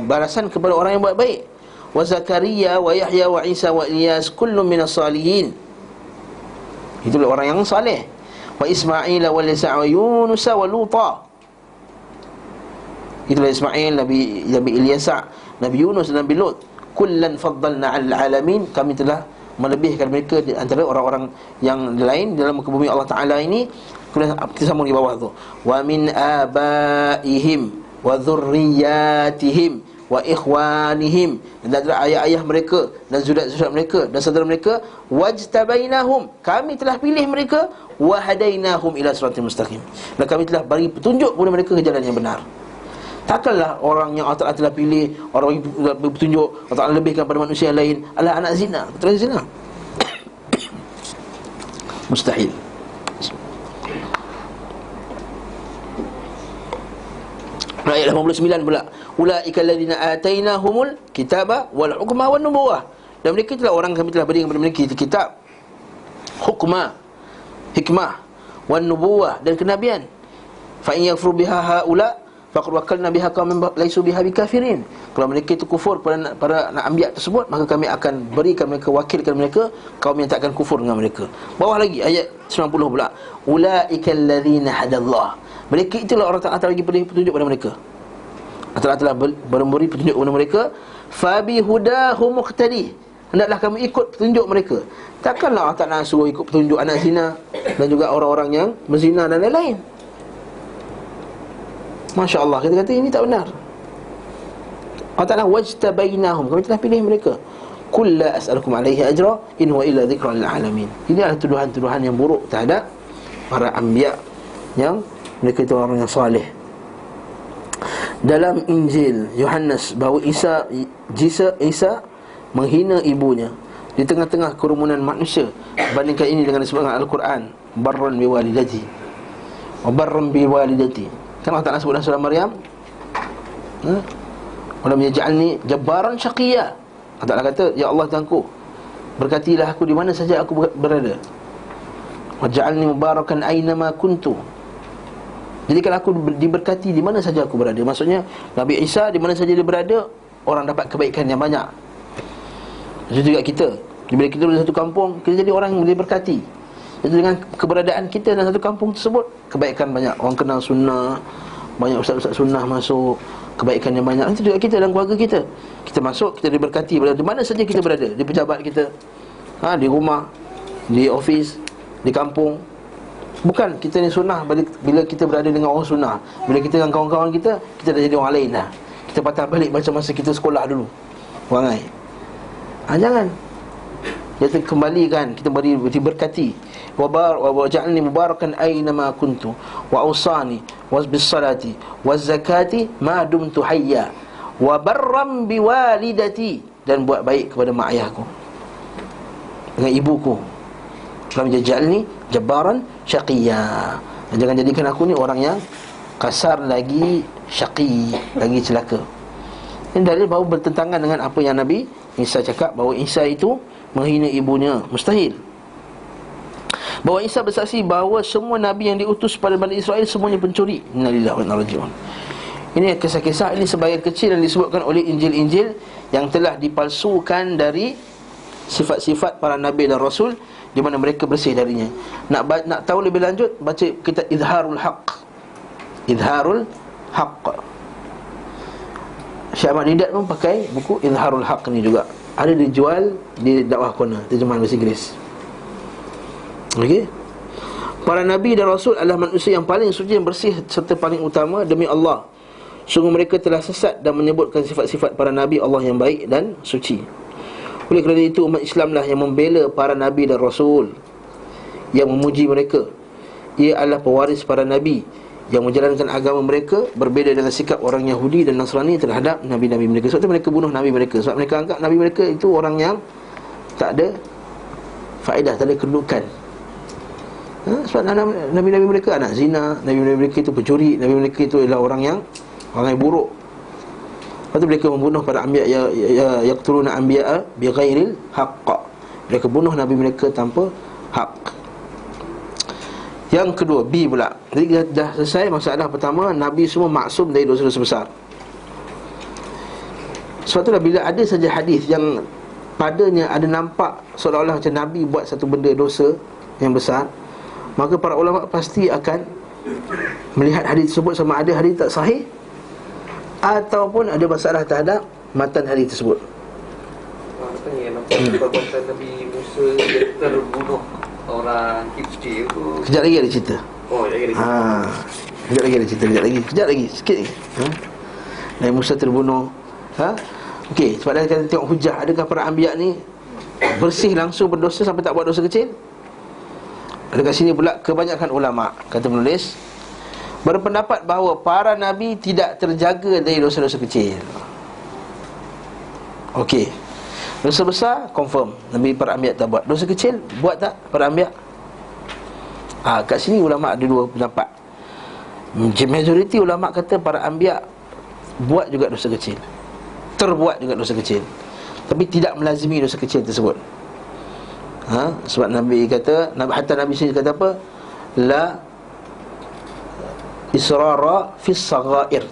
balasan kepada orang yang buat baik. Wa Zakaria wa Yahya wa Isa wa Ilyas kullun minas salihin, itulah orang yang saleh. Wa Ismail wa Isa wa Yunus wa Luta, itulah Ismail, Nabi Ilyas, Nabi Yunus dan Nabi Lut. Kullan faddalna 'alal alamin, kami telah melebihkan mereka di antara orang-orang yang lain dalam muka bumi Allah Ta'ala ini. Kemudian kita sambung di bawah tu, wa min abaihim wa dhurriyyatihim wa ikhwanihim, dan dari ayah-ayah mereka dan zuriat-zuriat mereka dan saudara mereka. Wajtabainahum, kami telah pilih mereka. Wa hadainahum ila siratal mustaqim, dan kami telah bagi petunjuk kepada mereka ke jalan yang benar. Takkanlah orang yang Allah Ta'ala telah pilih, orang yang berpetunjuk Allah Ta'ala lebihkan pada manusia yang lain adalah anak zina, betul zina. Mustahil. Ayat 89 pula, ulaika alladziina atainahumul kitaba wal hukma wan nubuwah, dan mereka itulah orang kami telah berikan kepada mereka kitab, hukma, hikmah, wan nubuwah, dan kenabian. Fa in yakfur biha haula faqad wakalna biha qauman laisu biha bikafirin, kalau mereka itu kufur pada para anbiya tersebut, maka kami akan berikan mereka, wakilkan mereka kaum yang tak akan kufur dengan mereka. Bawah lagi ayat 90 pula, ulaika alladziina hadallah, mereka itulah orang Ta'ala bagi petunjuk pada mereka. Allah telah memberi petunjuk kepada mereka. Fabi hudahu muqtadi, hendaklah kamu ikut petunjuk mereka. Takkanlah Allah Ta'ala suruh ikut petunjuk anak zina dan juga orang-orang yang berzina dan lain-lain. Masya Allah, kita kata ini tak benar. Allah Ta'ala wajtabainahum, kami telah pilih mereka. Qul la as'alukum alaihi ajra in huwa illa dzikra lil alamin. Ini adalah tuduhan-tuduhan yang buruk terhadap para anbiya yang mereka itu orang yang soleh. Dalam Injil Yohanes bahawa Isa menghina ibunya di tengah-tengah kerumunan manusia. Bandingkan ini dengan disebutkan Al-Quran, barran biwalidati wa barran biwalidati. Kan Allah Ta'ala sebut dalam surah Maryam, walam yaj'alni jabbaran syaqiyya. Allah Ta'ala kata, ya Allah Tuhanku, berkatilah aku di mana saja aku berada. Waj'alni mubarakan aynama kuntu. Jadi kalau aku diberkati di mana saja aku berada. Maksudnya Nabi Isa di mana saja dia berada, orang dapat kebaikan yang banyak. Itu juga kita. Bila kita di satu kampung, kita jadi orang yang diberkati. Jadi dengan keberadaan kita dalam satu kampung tersebut, kebaikan banyak. Orang kenal sunnah, banyak ustaz-ustaz sunnah masuk, kebaikan yang banyak. Itu juga kita dalam keluarga kita. Kita masuk, kita diberkati di mana saja kita berada. Di pejabat kita, di rumah, di ofis, di kampung. Bukan kita ni sunnah bila kita berada dengan orang sunnah. Bila kita dengan kawan-kawan kita, kita dah jadi orang lain dah. Kita patah balik macam masa kita sekolah dulu, perangai. Jangan. Kita kembalikan, kita diberkati. Wa ja'alni mubarakan aina ma kuntu wa awsani bis salati waz zakati ma dumtu hayya wa barram biwalidati, dan buat baik kepada mak ayahku dengan ibuku. Lam yaj'alni jabbaran syaqiyya. Jangan jadikan aku ni orang yang kasar lagi, syaqi, lagi celaka. Ini dalil bahawa bertentangan dengan apa yang Nabi Isa cakap, bahawa Isa itu menghina ibunya. Mustahil. Bahawa Isa bersaksi bahawa semua Nabi yang diutus pada Bani Israel semuanya pencuri. Innalillahi wa inna ilaihi raji'un. Ini kisah-kisah ini sebagian kecil yang disebutkan oleh Injil-Injil yang telah dipalsukan dari sifat-sifat para Nabi dan Rasul, di mana mereka bersih darinya. Nak tahu lebih lanjut, baca kitab Izharul Haqq. Izharul Haqq. Syekh Ahmad Didat pun pakai buku Izharul Haqq ni juga. Ada dijual di Dakwah Corner, terjemahan bahasa Inggeris. Okey. Para Nabi dan Rasul adalah manusia yang paling suci, yang bersih serta paling utama. Demi Allah, sungguh mereka telah sesat dan menyebutkan sifat-sifat para Nabi Allah yang baik dan suci. Oleh kerana itu umat Islamlah yang membela para Nabi dan Rasul, yang memuji mereka. Ia adalah pewaris para Nabi yang menjalankan agama mereka, berbeza dengan sikap orang Yahudi dan Nasrani terhadap Nabi-Nabi mereka. Sebab itu mereka bunuh Nabi mereka. Sebab mereka anggap Nabi mereka itu orang yang tak ada faedah, tak ada kedudukan. Sebab Nabi-Nabi mereka anak zina, Nabi-Nabi mereka itu pencuri, Nabi mereka itu adalah orang yang buruk. Lepas tu mereka membunuh para anbiya yaqtuluna anbiya bighairil haqq. Mereka bunuh Nabi mereka tanpa hak. Yang kedua, B pula. Jadi kita dah selesai masalah pertama, Nabi semua maksum dari dosa-dosa besar. Sebab itulah bila ada saja hadis yang padanya ada nampak seolah-olah macam Nabi buat satu benda dosa yang besar, maka para ulama pasti akan melihat hadis tersebut sama ada hadis tak sahih ataupun ada masalah terhadap matan hadis tersebut. Katanya nampak perbuatan Nabi Musa dia terbunuh orang Kipti tu. Kejap lagi ada cerita. Oh, lagi. Kejap lagi ada cerita, kejap lagi, sikit lagi. Nabi Musa terbunuh. Okey, sebab dah kita tengok hujah, adakah para anbiya ni bersih langsung berdosa sampai tak buat dosa kecil? Dekat sini pula kebanyakan ulama, kata penulis, berpendapat bahawa para nabi tidak terjaga dari dosa-dosa kecil. Okey, dosa besar confirm Nabi para anbiya tak buat. Dosa kecil buat tak para anbiya? Kat sini ulama ada dua pendapat. Majoriti ulama kata para anbiya buat juga dosa kecil, terbuat juga dosa kecil, tapi tidak melazimi dosa kecil tersebut. Sebab Nabi kata, hatta Nabi sendiri kata apa? La israra fis saghair.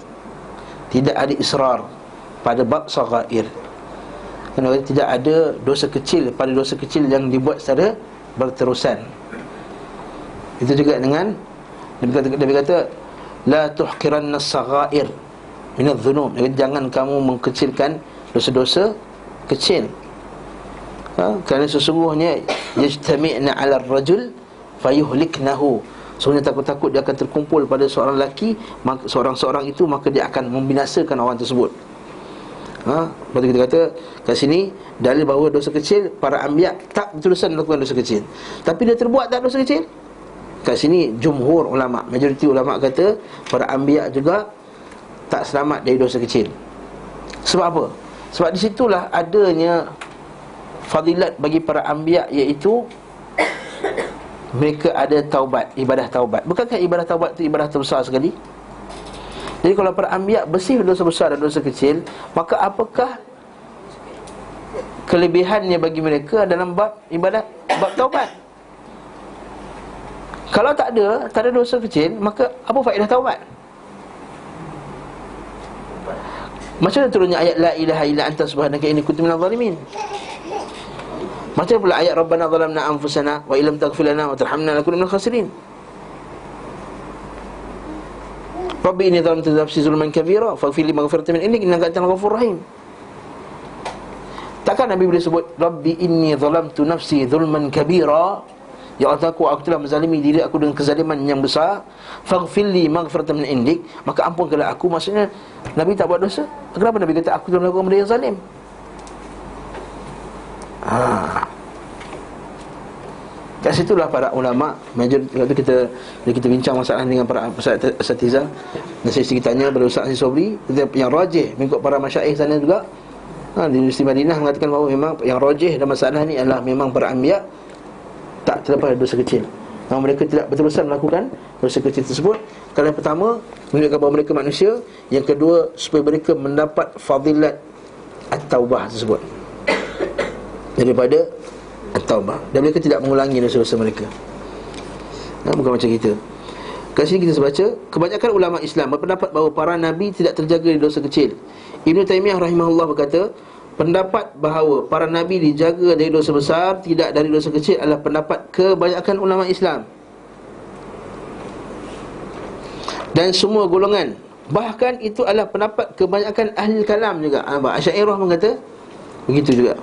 Tidak ada israr pada bab saghair. Kerana tidak ada dosa kecil pada dosa kecil yang dibuat secara berterusan. Itu juga dengan Nabi kata la tuhqiranna as-saghair min adh-dhunub. Jangan kamu mengkecilkan dosa-dosa kecil. Kerana sesungguhnya yajtami'na 'ala ar-rajul fayuhliknahu. Sebenarnya takut-takut dia akan terkumpul pada seorang lelaki, seorang-seorang itu, maka dia akan membinasakan orang tersebut. Lepas tu kita kata kat sini dalil bahawa dosa kecil para anbiya tak berterusan melakukan dosa kecil, tapi dia terbuat tak dosa kecil. Kat sini jumhur ulama, majoriti ulama kata para anbiya juga tak selamat dari dosa kecil. Sebab apa? Sebab di situlah adanya fadilat bagi para anbiya, iaitu mereka ada taubat, ibadah taubat. Bukankah ibadah taubat itu ibadah terbesar sekali? Jadi kalau para anbiya bersih dosa besar dan dosa kecil, maka apakah kelebihannya bagi mereka dalam bab ibadat, bab taubat? Kalau tak ada dosa kecil, maka apa faedah taubat? Macam mana turunnya ayat la ilaha illa anta subhanaka inni kuntu minadh dhalimin? Macam pula ayat rabbana zalamna anfusana wa illam taghfir lana wa tarhamna lanakunanna minal khasirin. Rabbi inni zalamtu nafsi zulman kabira faghfir li maghfiratan min indik innaka antal ghafurur rahim. Takkan Nabi boleh sebut Rabbi inni zalamtu nafsi zulman kabira, ya Allah, aku telah menzalimi diri aku dengan kezaliman yang besar, faghfir li maghfiratan min indik, maka ampunkanlah aku. Maksudnya Nabi tak buat dosa. Kenapa Nabi kata aku telah melakukan benda yang zalim? Kat situlah para ulama major, kita bincang masalah dengan para asatizah, dan saya sedikit tanya pada Ustaz Sobri, yang rajih mengikut para masyaikh sana juga, di Universiti Madinah mengatakan bahawa memang yang rajih dalam masalah ni adalah memang para anbiya tak terlepas dari dosa kecil. Mereka tidak berterusan melakukan dosa kecil tersebut. Kerana pertama, menunjukkan bahawa mereka manusia. Yang kedua, supaya mereka mendapat fadilat at-taubah tersebut, daripada at-taubah, dan mereka tidak mengulangi dosa-dosa mereka. Bukan macam kita. Kat sini kita baca, kebanyakan ulama Islam berpendapat bahawa para nabi tidak terjaga dari dosa kecil. Ibn Taymiyah rahimahullah berkata, pendapat bahawa para nabi dijaga dari dosa besar, tidak dari dosa kecil, adalah pendapat kebanyakan ulama Islam dan semua golongan. Bahkan itu adalah pendapat kebanyakan ahli kalam juga. Asy'ariyah mengata begitu juga,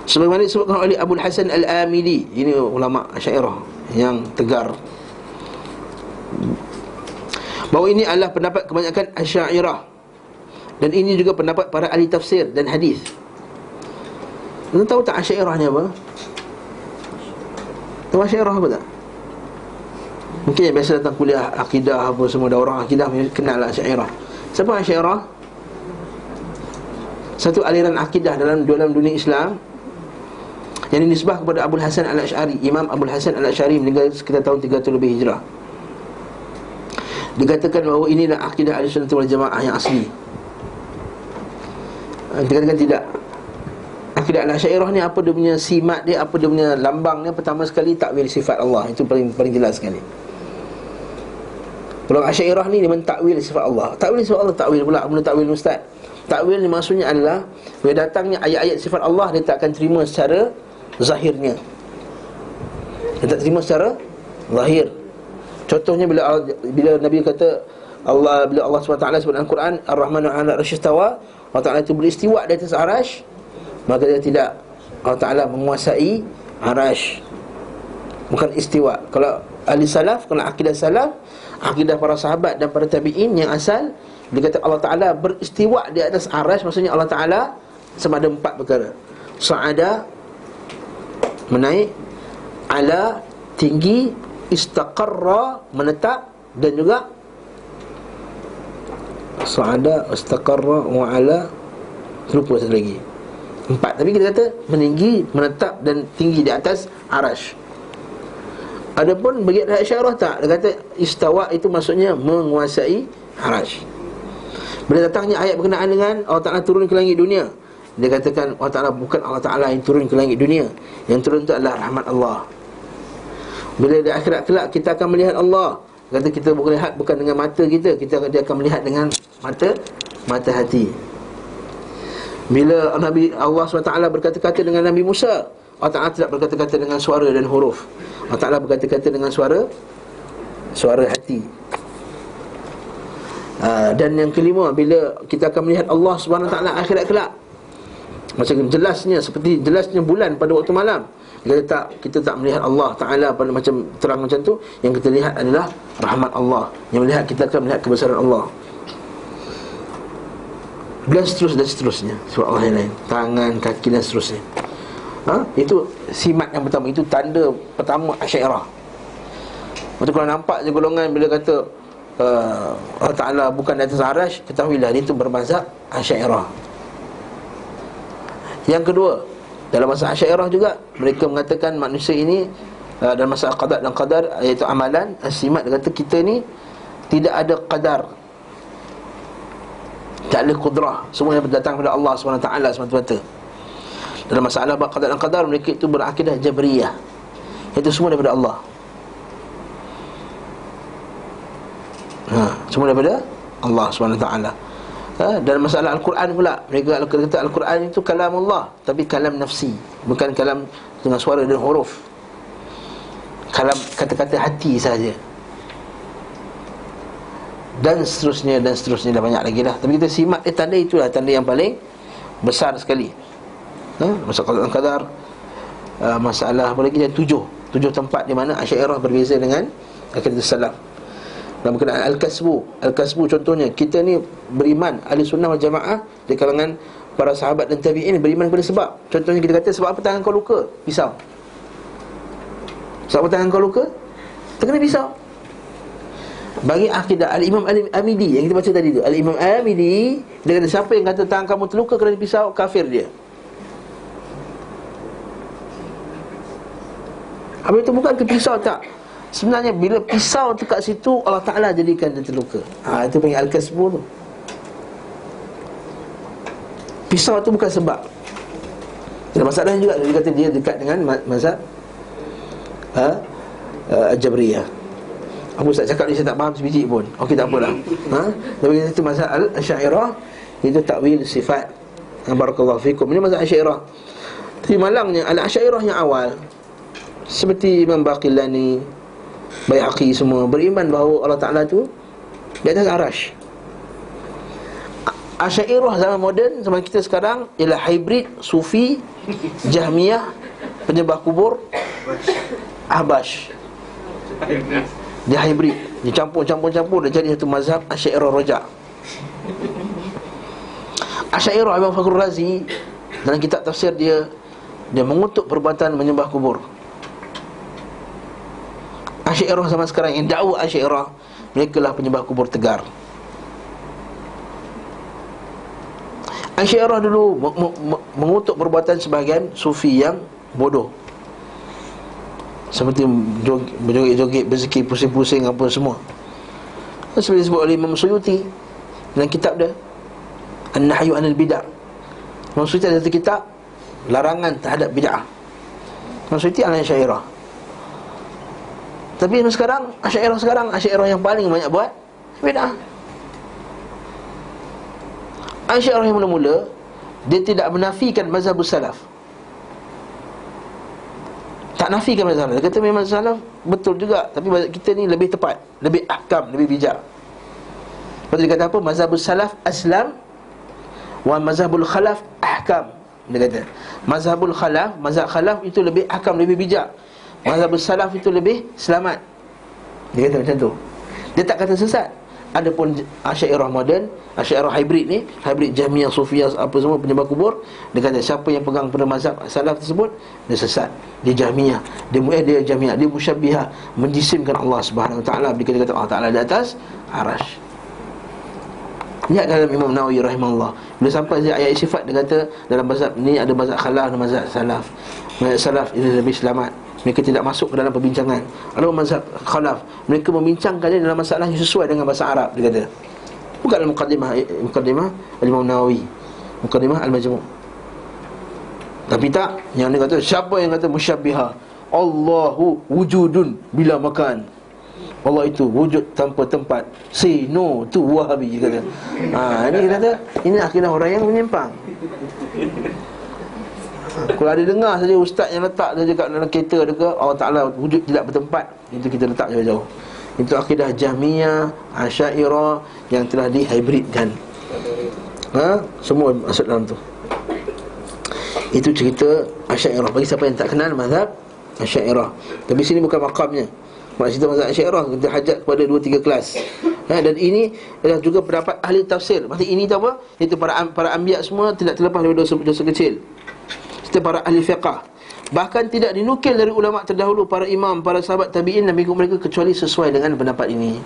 sebagaimana disebutkan oleh Abu Hasan Al-Amili. Ini ulama Asy'ariyah yang tegar, bahawa ini adalah pendapat kebanyakan Asy'ariyah, dan ini juga pendapat para ahli tafsir dan hadis. Anda tahu tak Asy'ariyah ni apa? Tahu Asy'ariyah apa tak? Mungkin yang biasa datang kuliah akidah apa semua, daurah akidah, kenal lah Asy'ariyah. Siapa Asy'ariyah? Satu aliran akidah dalam dunia Islam yang dinisbah kepada Abu Hasan Al-Asy'ari. Imam Abu Hasan Al-Asy'ari meninggal sekitar tahun 300 lebih Hijrah. Dikatakan bahawa inilah akidah Ahlussunnah wal Jamaah yang asli. Dikatakan tidak. Akidah Al-Asy'ariyah ni apa dia punya simat dia, apa dia punya lambang dia? Pertama sekali takwil sifat Allah. Itu paling jelas sekali. Kalau Asy'ariyah ni dia mentakwil sifat Allah. Takwil sifat Allah, takwil pula benda takwil ustaz. Takwil ni maksudnya adalah bila datangnya ayat-ayat sifat Allah, dia tak akan terima secara zahirnya. Dia tak terima secara zahir. Contohnya bila Nabi kata bila Allah SWT sebut dalam Quran Ar-Rahmanu 'ala al-'arsy istawa, Allah Ta'ala itu beristiwa di atas arash, maka dia tidak, Allah Ta'ala menguasai arash, bukan istiwa. Kalau ahli salaf, kalau akidah salaf, akidah para sahabat dan para tabi'in yang asal, dia kata Allah Ta'ala beristiwa di atas arash, maksudnya Allah Ta'ala sama ada 4 perkara. Sa'ada, menaik, ala, tinggi, istaqarra, menetap, dan juga sa'ada, istaqarra, wa ala, terlupa satu lagi, 4. Tapi kita kata meninggi, menetap dan tinggi di atas arash. Adapun bagi Asy'ariyah tak, dia kata istawa itu maksudnya menguasai arash. Bila datangnya ayat berkenaan dengan Allah Ta'ala turun ke langit dunia, dia katakan Allah Ta'ala bukan Allah Ta'ala yang turun ke langit dunia. Yang turun itu adalah rahmat Allah. Bila di akhirat kelak kita akan melihat Allah, kata kita melihat bukan dengan mata kita, dia akan melihat dengan mata hati. Bila Allah SWT berkata-kata dengan Nabi Musa, Allah Ta'ala tidak berkata-kata dengan suara dan huruf. Allah Ta'ala berkata-kata dengan suara hati. Dan yang kelima, bila kita akan melihat Allah SWT akhirat kelak, Macam jelasnya, seperti jelasnya bulan pada waktu malam. Dia kata tak, kita tak melihat Allah Ta'ala pada macam terang macam tu. Yang kita lihat adalah rahmat Allah. Yang melihat, kita akan melihat kebesaran Allah. Dan seterusnya. Surah Allah yang lain, tangan, kaki dan seterusnya. Itu simat yang pertama. Itu tanda pertama Asy'ariyah. Lepas tu kalau nampak je golongan bila kata Allah Ta'ala bukan di atas arash, ketahuilah dia itu bermazhab Asy'ariyah. Yang kedua, dalam mazhab Asy'ariyah juga, mereka mengatakan manusia ini dalam masalah qada dan qadar, iaitu amalan, simat, dia kata kita ni tidak ada qadar, tak ada kudrah, semuanya datang daripada Allah SWT semata-mata. Dalam masalah qada dan qadar, mereka itu berakidah Jabriyah, itu semua daripada Allah. Semua daripada Allah SWT. Dalam masalah Al-Quran pula, mereka kata Al-Quran itu kalam Allah, tapi kalam nafsi, bukan kalam dengan suara dan huruf, kalam kata-kata hati saja. Dan seterusnya dah banyak lagi lah. Tapi kita simak tanda itulah, tanda yang paling besar sekali. Masalah qadar, masalah apa lagi, tujuh tempat di mana Asy'ariyah berbeza dengan akidah salaf. Dalam berkenaan Al-Kasbu contohnya, kita ni beriman Ahli Sunnah wal Jamaah di kalangan para sahabat dan tabi'in beriman pada sebab. Contohnya kita kata, sebab apa tangan kau luka? Pisau. Sebab apa tangan kau luka? Terkena pisau. Bagi akidah Al-Imam Al-Amidi yang kita baca tadi tu, Al-Imam Al-Amidi, dia kata siapa yang kata tangan kamu terluka kerana pisau, kafir dia. Apa itu bukan ke pisau tak? Sebenarnya bila pisau tu kat situ, Allah Ta'ala jadikan dia terluka. Itu panggil Al-Kasbu tu. Pisau tu bukan sebab. Dan masalahnya juga, dia kata dia dekat dengan mazhab Jabriyah. Aku tak cakap ni, saya tak faham sebiji pun. Okey, tak apalah. Tapi itu mazhab Asy'ariyah, itu takwil sifat. Barakallahu fikum. Ini mazhab Asy'ariyah. Tapi malangnya Al-Asy'ariyah yang awal, seperti Imam Baqillani, Baihaqi, semua beriman bahawa Allah Ta'ala tu di atas arash. Asy'ariyah zaman moden, zaman kita sekarang, ialah hybrid Sufi, Jahmiyah, penyembah kubur, Ahbash. Dia hybrid, dia campur, dia jadi satu mazhab Asy'ariyah Raja'. Asy'ariyah Imam Fakhrul Razi dalam kitab tafsir dia mengutuk perbuatan menyembah kubur. Asy'ariyah zaman sekarang yang dakwah Asy'ariyah, mereka lah penyembah kubur tegar. Asy'ariyah dulu mengutuk perbuatan sebahagian Sufi yang bodoh, seperti berjoget-joget, berzikir, pusing-pusing apa semua. Seperti disebut oleh Imam Suyuti dalam kitab dia An-Nahyu 'anil Bid'ah. Imam Suyuti ada satu kitab larangan terhadap bid'ah. Imam Suyuti Al-Asy'ariyah. Tapi sekarang Asy'ariyah yang paling banyak buat bid'ah. Asy'ariyah yang mula-mula, dia tidak menafikan mazhabus salaf, tak nafikan mazhab salaf. Dia kata memang salaf betul juga, tapi mazhab kita ni lebih tepat, lebih ahkam, lebih bijak. Lepas tu dia kata apa? Mazhabus salaf aslam wa mazhabul khalaf ahkam. Dia kata mazhabul khalaf, mazhab khalaf itu lebih ahkam, lebih bijak. Mazhabus salaf itu lebih selamat. Dia kata macam tu. Dia tak kata sesat. Adapun Asy'ariyah moden, Asy'ariyah hybrid ni, hybrid Jahmiyah, Sufiyah, apa semua penyembah kubur, dia kata siapa yang pegang pada mazhab salaf tersebut, dia sesat. Dia Jahmiyah, dia Jahmiyah, dia musyabbihah, menjisimkan Allah Subhanahu Wa Taala. Dia kata Allah Taala di atas arash. Lihat dalam Imam Nawawi rahimahullah, bila sampai ayat sifat, dia kata dalam mazhab ni ada mazhab khalaf dan mazhab salaf. Mazhab salaf ini lebih selamat, mereka tidak masuk ke dalam perbincangan. Ada mazhab khalaf, mereka membincangkan dia dalam masalah yang sesuai dengan bahasa Arab. Dia kata bukan dalam mukaddimah Imam Nawawi, mukaddimah Al-Majmu'. Tapi tak, yang dia kata, siapa yang kata musyabbihah, Allahu wujudun bila makan, Allah itu wujud tanpa tempat, say no tu Wahabi, dia kata. Ini kata, ini akidah orang yang menyimpang. Kalau ada dengar saja ustaz yang letak saja kat dalam kereta dia ke, Allah Ta'ala wujud tidak bertempat, itu kita letak jauh-jauh. Itu akidah Jahmiyah, Asy'ariyah yang telah dihybridkan. Semua masuk dalam tu. Itu cerita Asy'ariyah. Bagi siapa yang tak kenal mazhab Asy'ariyah, tapi sini bukan makamnya. Mak cerita mazhab Asy'ariyah kita hajat kepada 2-3 kelas. Dan ini adalah juga pendapat ahli tafsir. Maksud ini tu apa? Itu para anbiya semua tidak terlepas dari dosa kecil. Serta para ahli fiqh. Bahkan tidak dinukil dari ulama terdahulu, para imam, para sahabat tabi'in dan pengikut mereka kecuali sesuai dengan pendapat ini.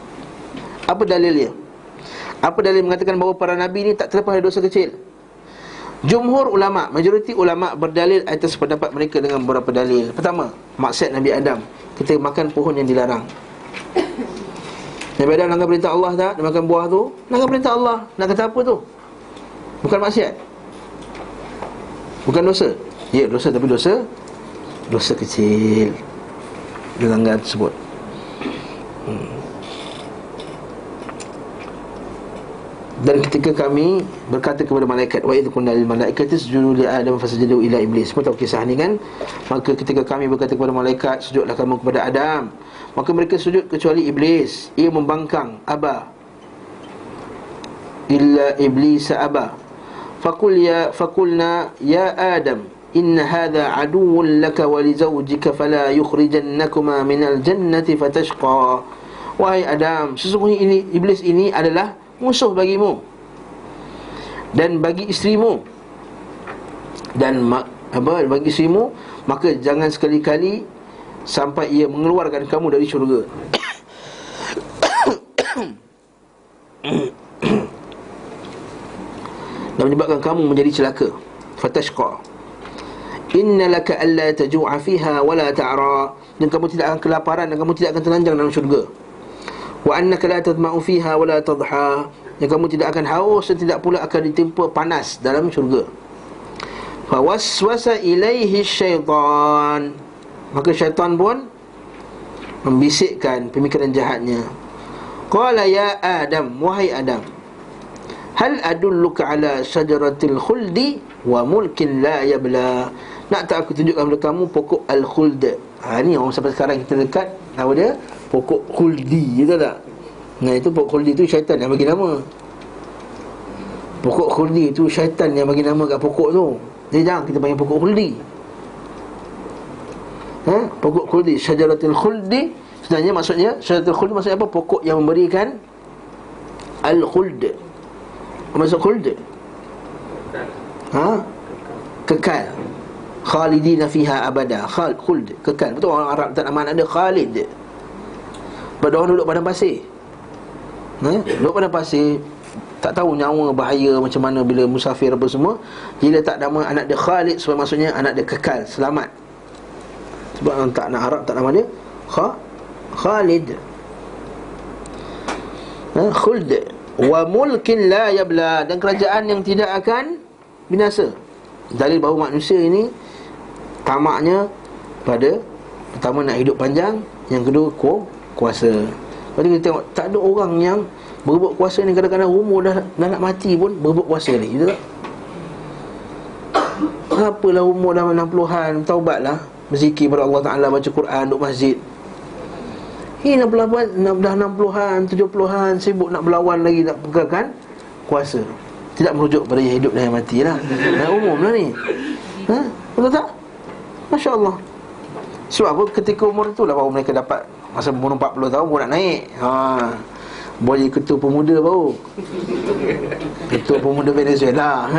Apa dalilnya? Apa dalil mengatakan bahawa para nabi ini tak terlepas dari dosa kecil? Jumhur ulama, majoriti ulama berdalil atas pendapat mereka dengan beberapa dalil. Pertama, maksiat Nabi Adam kita makan pohon yang dilarang. Nabi Adam langgar perintah Allah tak? Dia makan buah tu, langgar perintah Allah. Nak kata apa tu? Bukan maksiat, bukan dosa. Ya, dosa, tapi dosa kecil dia langgar tersebut. Dan ketika kami berkata kepada malaikat, wa idh qulna lil malaikati isjudu li adam fasajadu ila iblis. Semua tahu kisah ni kan? Maka ketika kami berkata kepada malaikat, sujudlah kamu kepada Adam, maka mereka sujud kecuali iblis. Ia membangkang, aba, illa iblis aba. Faqulna ya Adam, inna hadha aduwwun laka wa li zawjika fala yukhrijannakuma minal jannati fatashqa. Wahai Adam, sesungguhnya ini iblis ini adalah musuh bagimu dan bagi isterimu, dan bagi isterimu, maka jangan sekali-kali sampai ia mengeluarkan kamu dari syurga. Dan menyebabkan kamu menjadi celaka. Fatashqa. Innalaka alla taju'a fiha wala ta'ra. Dan kamu tidak akan kelaparan dan kamu tidak akan telanjang dalam syurga. Wa annaka la tadma'u fiha wa la tadha. Yang kamu tidak akan haus dan tidak pula akan ditimpa panas dalam syurga. Fa waswasa ilaihi syaitan. Maka syaitan pun membisikkan pemikiran jahatnya. Qala ya Adam, wahai Adam, hal adulluka ala syajaratil khuldi wa mulkin la yabla. Nak tak aku tunjukkan kepada kamu pokok al-khuld. Ni orang sampai sekarang kita dekat nama dia pokok khuldi, betul tak? Nah, itu pokok khuldi itu syaitan yang bagi nama. Pokok khuldi itu syaitan yang bagi nama kat pokok tu. Jadi jangan kita panggil pokok khuldi. Pokok khuldi, syajaratul khuldi. Sebenarnya maksudnya syajaratul khuldi maksudnya apa? Pokok yang memberikan al-khuld. Apa maksud khuld? Kekal. Khalidina fiha abada. Khuld, kekal. Betul orang Arab tak nama anak dia Khalid. Pada orang duduk padang pasir. Duduk padang pasir, tak tahu nyawa bahaya macam mana bila musafir apa semua. Dia letak nama anak dia Khalid sebab maksudnya anak dia kekal, selamat. Sebab orang tak nak Arab tak nama dia Khalid. Khuld wa mulkin la yabla. Dan kerajaan yang tidak akan binasa. Dalil bahawa manusia ini tamaknya pada pertama nak hidup panjang, yang kedua kuasa. Lepas tu kita tengok tak ada orang yang berebut kuasa ni kadang-kadang umur dah nak mati pun berebut kuasa ni, gitu tak? Apalah umur dah 60-an, taubatlah, berzikir pada Allah Ta'ala, baca Quran, duduk masjid. Dah 60-an, 70-an, sibuk nak berlawan lagi, nak pegangkan kuasa. Tidak merujuk pada yang hidup dan yang mati lah. Umum lah ni. Betul tak? Masya Allah. Sebab apa ketika umur itulah baru mereka dapat. Masa umur 40 tahun baru nak naik. Boleh ketua pemuda baru. Ketua pemuda Venezuela.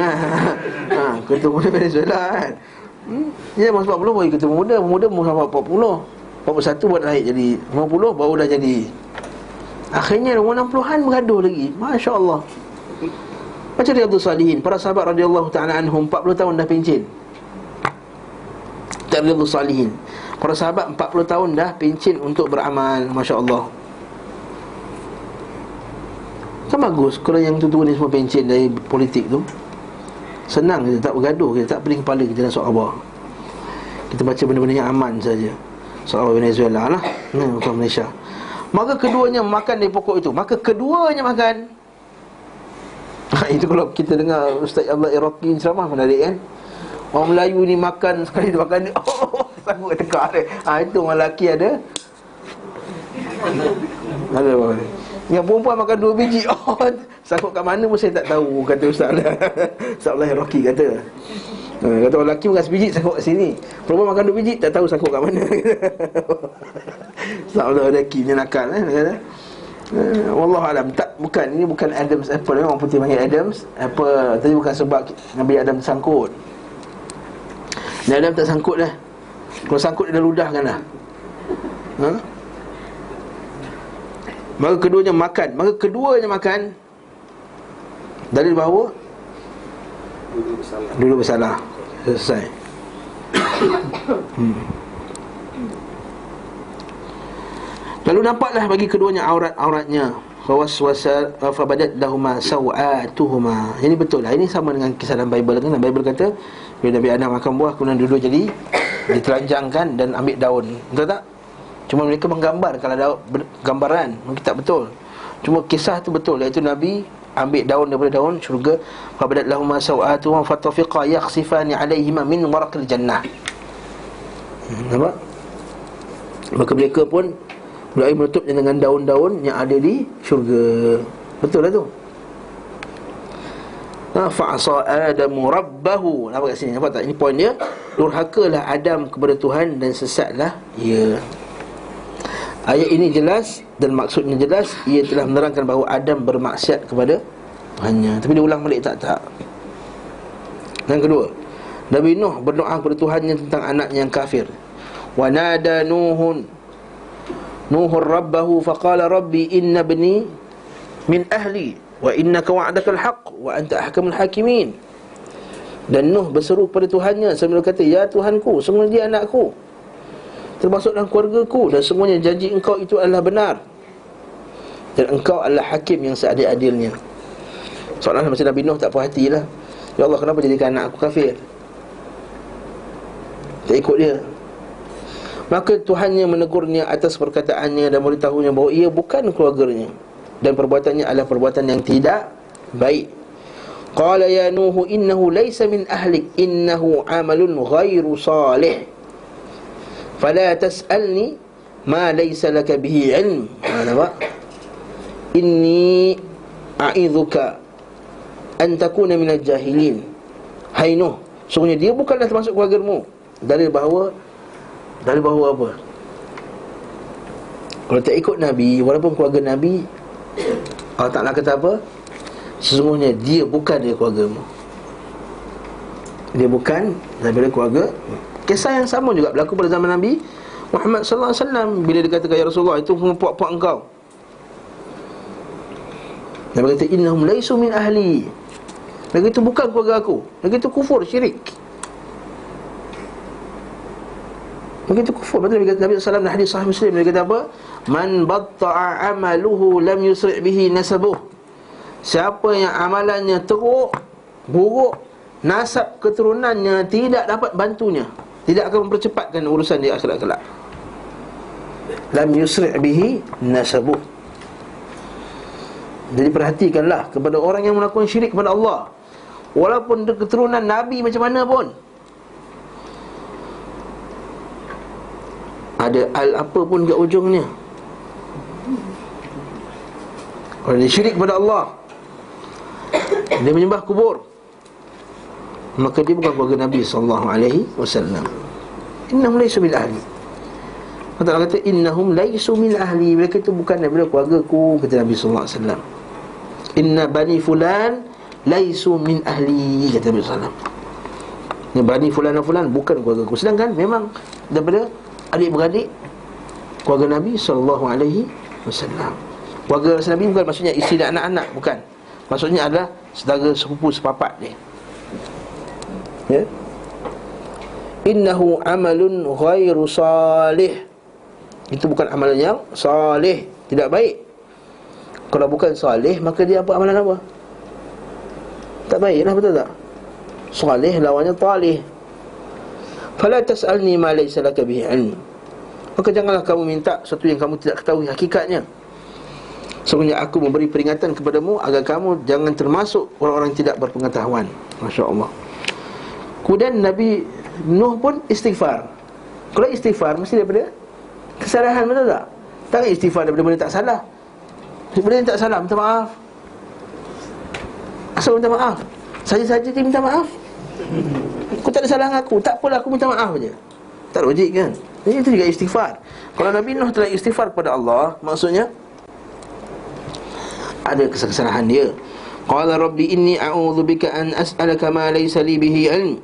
Ketua pemuda Venezuela kan. Dia masa 40 baru ketua pemuda. Pemuda sampai 40. 41 buat naik jadi 50, baru dah jadi. Akhirnya umur 60-an bergaduh lagi. Masya Allah. Macam Riyadhus Salihin, para sahabat radhiyallahu ta'ala anhum 40 tahun dah pencen. Riyadhus Salihin, para sahabat 40 tahun dah pencen untuk beramal. Masya Allah. Kan bagus kalau yang tua-tua ni semua pencen dari politik tu. Senang kita tak bergaduh, kita tak pening kepala kita nak soal khabar. Kita baca benda-benda yang aman saja. Soal Venezuela lah, bukan Malaysia. Maka keduanya makan dari pokok itu. Maka keduanya makan. Itu kalau kita dengar Ustaz Abdullah Iraqi ceramah menarik kan. Orang Melayu ni makan sekali dia makan ni, sanggup tekak dia. Itu orang lelaki ada. Ada apa? Yang perempuan makan 2 biji. Sanggup kat mana pun saya tak tahu, kata Ustaz Abdullah Iraqi kata. Kata orang lelaki makan sebiji sangkut kat sini, perempuan makan 2 biji tak tahu sangkut kat mana. Sama lelaki ni nakal kata. Wallahu alam. Tak, bukan, ini bukan Adam's apple. Orang putih panggil Adam's apple. Tadi bukan sebab Nabi Adam tersangkut. Nabi Adam tak sangkut dah. Kalau sangkut dia dah ludahkan dah. Maka keduanya makan. Dalil bahawa dulu bersalah. Selesai. Lalu nampaklah bagi keduanya aurat-auratnya. Fawaswasa fabadat lahuma sawatuhuma. Ini betul lah. Ini sama dengan kisah dalam Bible kan. Bible kata bila Nabi Adam makan buah, kemudian dua jadi ditelanjangkan dan ambil daun. Betul tak? Cuma mereka menggambar. Kalau ada gambaran mungkin tak betul. Cuma kisah tu betul, iaitu Nabi ambil daun daripada daun syurga. Fabadat lahuma sawatuhuma fatafiqa yakhsifani alaihima min waraqil jannah. Nampak? Maka mereka pun mulai menutupnya dengan daun-daun yang ada di syurga. Betul lah tu. Fa'asa Adamu rabbahu. Nampak kat sini, nampak tak? Ini poin dia. Durhakalah Adam kepada Tuhan dan sesatlah ia. Ayat ini jelas dan maksudnya jelas. Ia telah menerangkan bahawa Adam bermaksiat kepada Tuhannya. Tapi dia ulang balik tak. Yang kedua, Nabi Nuh berdoa kepada Tuhannya tentang anaknya yang kafir. Wa nada Nuhur rabbahu faqala rabbi inna bani min ahli wa innaka wa'dakal haqq wa anta ahkamul hakimin. Dan Nuh berseru pada Tuhannya sambil berkata, ya Tuhanku, sungguh dia anakku, termasuk dalam keluargaku, dan semuanya janji engkau itu adalah benar, dan engkau adalah hakim yang seadil-adilnya. Soalan macam Nabi Nuh tak puas hati lah. Ya Allah, kenapa jadikan anak aku kafir? Tak ikut dia. Maka Tuhannya menegurnya atas perkataannya dan memberitahunya bahawa ia bukan keluarganya dan perbuatannya adalah perbuatan yang tidak baik. Qala ya Nuhu innahu laysa min ahlik innahu amalun ghairu salih fala tas'alni ma laysa laka bihi ilm. Nampak? Inni a'idzuka an takuna minal jahilin. Hai Nuh, sungguhnya dia bukanlah termasuk keluargamu. Dalil bahawa apa? Kalau tak ikut Nabi, walaupun keluarga Nabi, Allah Ta'ala kata apa? Sesungguhnya dia bukan dari keluargamu. Dia bukan daripada keluarga. Kisah yang sama juga berlaku pada zaman Nabi Muhammad sallallahu alaihi wasallam. Bila dia kata, ya Rasulullah, itu semua puak-puak engkau. Nabi kata, innahum laisu min ahli. Lagi itu bukan keluarga aku. Lagi itu kufur, syirik. Begitu kufur. Betul Nabi SAW dalam hadis sahih Muslim, dia kata apa? Man batta'a amaluhu lam yusri' bihi nasabuh. Siapa yang amalannya teruk, buruk, nasab keturunannya tidak dapat bantunya, tidak akan mempercepatkan urusan di akhirat kelak. Lam yusri' bihi nasabuh. Jadi perhatikanlah kepada orang yang melakukan syirik kepada Allah, walaupun keturunan Nabi macam mana pun, ada al apa pun kat ujungnya. Kalau dia syirik kepada Allah, dia menyembah kubur, maka dia bukan keluarga Nabi SAW. Innahum laysu min ahli. Allah kata innahum laysu min ahli. Mereka itu bukan daripada keluargaku, kata Nabi SAW. Inna bani fulan laysu min ahli, kata Nabi SAW. Ini bani fulan dan fulan bukan keluargaku. Sedangkan memang daripada adik-beradik keluarga Nabi SAW. Keluarga Nabi bukan maksudnya isteri dan anak-anak, bukan. Maksudnya adalah saudara sepupu sepapat dia. Ya. Innahu amalun ghairu salih. Itu bukan amalan yang salih, tidak baik. Kalau bukan salih, maka dia apa amalan apa? Tak baiklah, betul tak? Salih lawannya talih. Fala tas'alni ma laysa laka bihi ilm. Maka janganlah kamu minta sesuatu yang kamu tidak ketahui hakikatnya. Sesungguhnya aku memberi peringatan kepadamu agar kamu jangan termasuk orang-orang yang tidak berpengetahuan. Masya-Allah. Kemudian Nabi Nuh pun istighfar. Kalau istighfar mesti daripada kesalahan, betul tak? Takkan istighfar daripada benda tak salah. Benda yang tak salah, minta maaf. Asal minta maaf, saja-saja dia minta maaf. Kau tak ada salah dengan aku, tak apalah, aku minta maaf je. Tak logik kan? Jadi itu juga istighfar. Kalau Nabi Nuh telah istighfar kepada Allah, maksudnya ada kesalahan dia. Qala rabbi inni a'udzu bika an as'alaka ma laysa li bihi ilm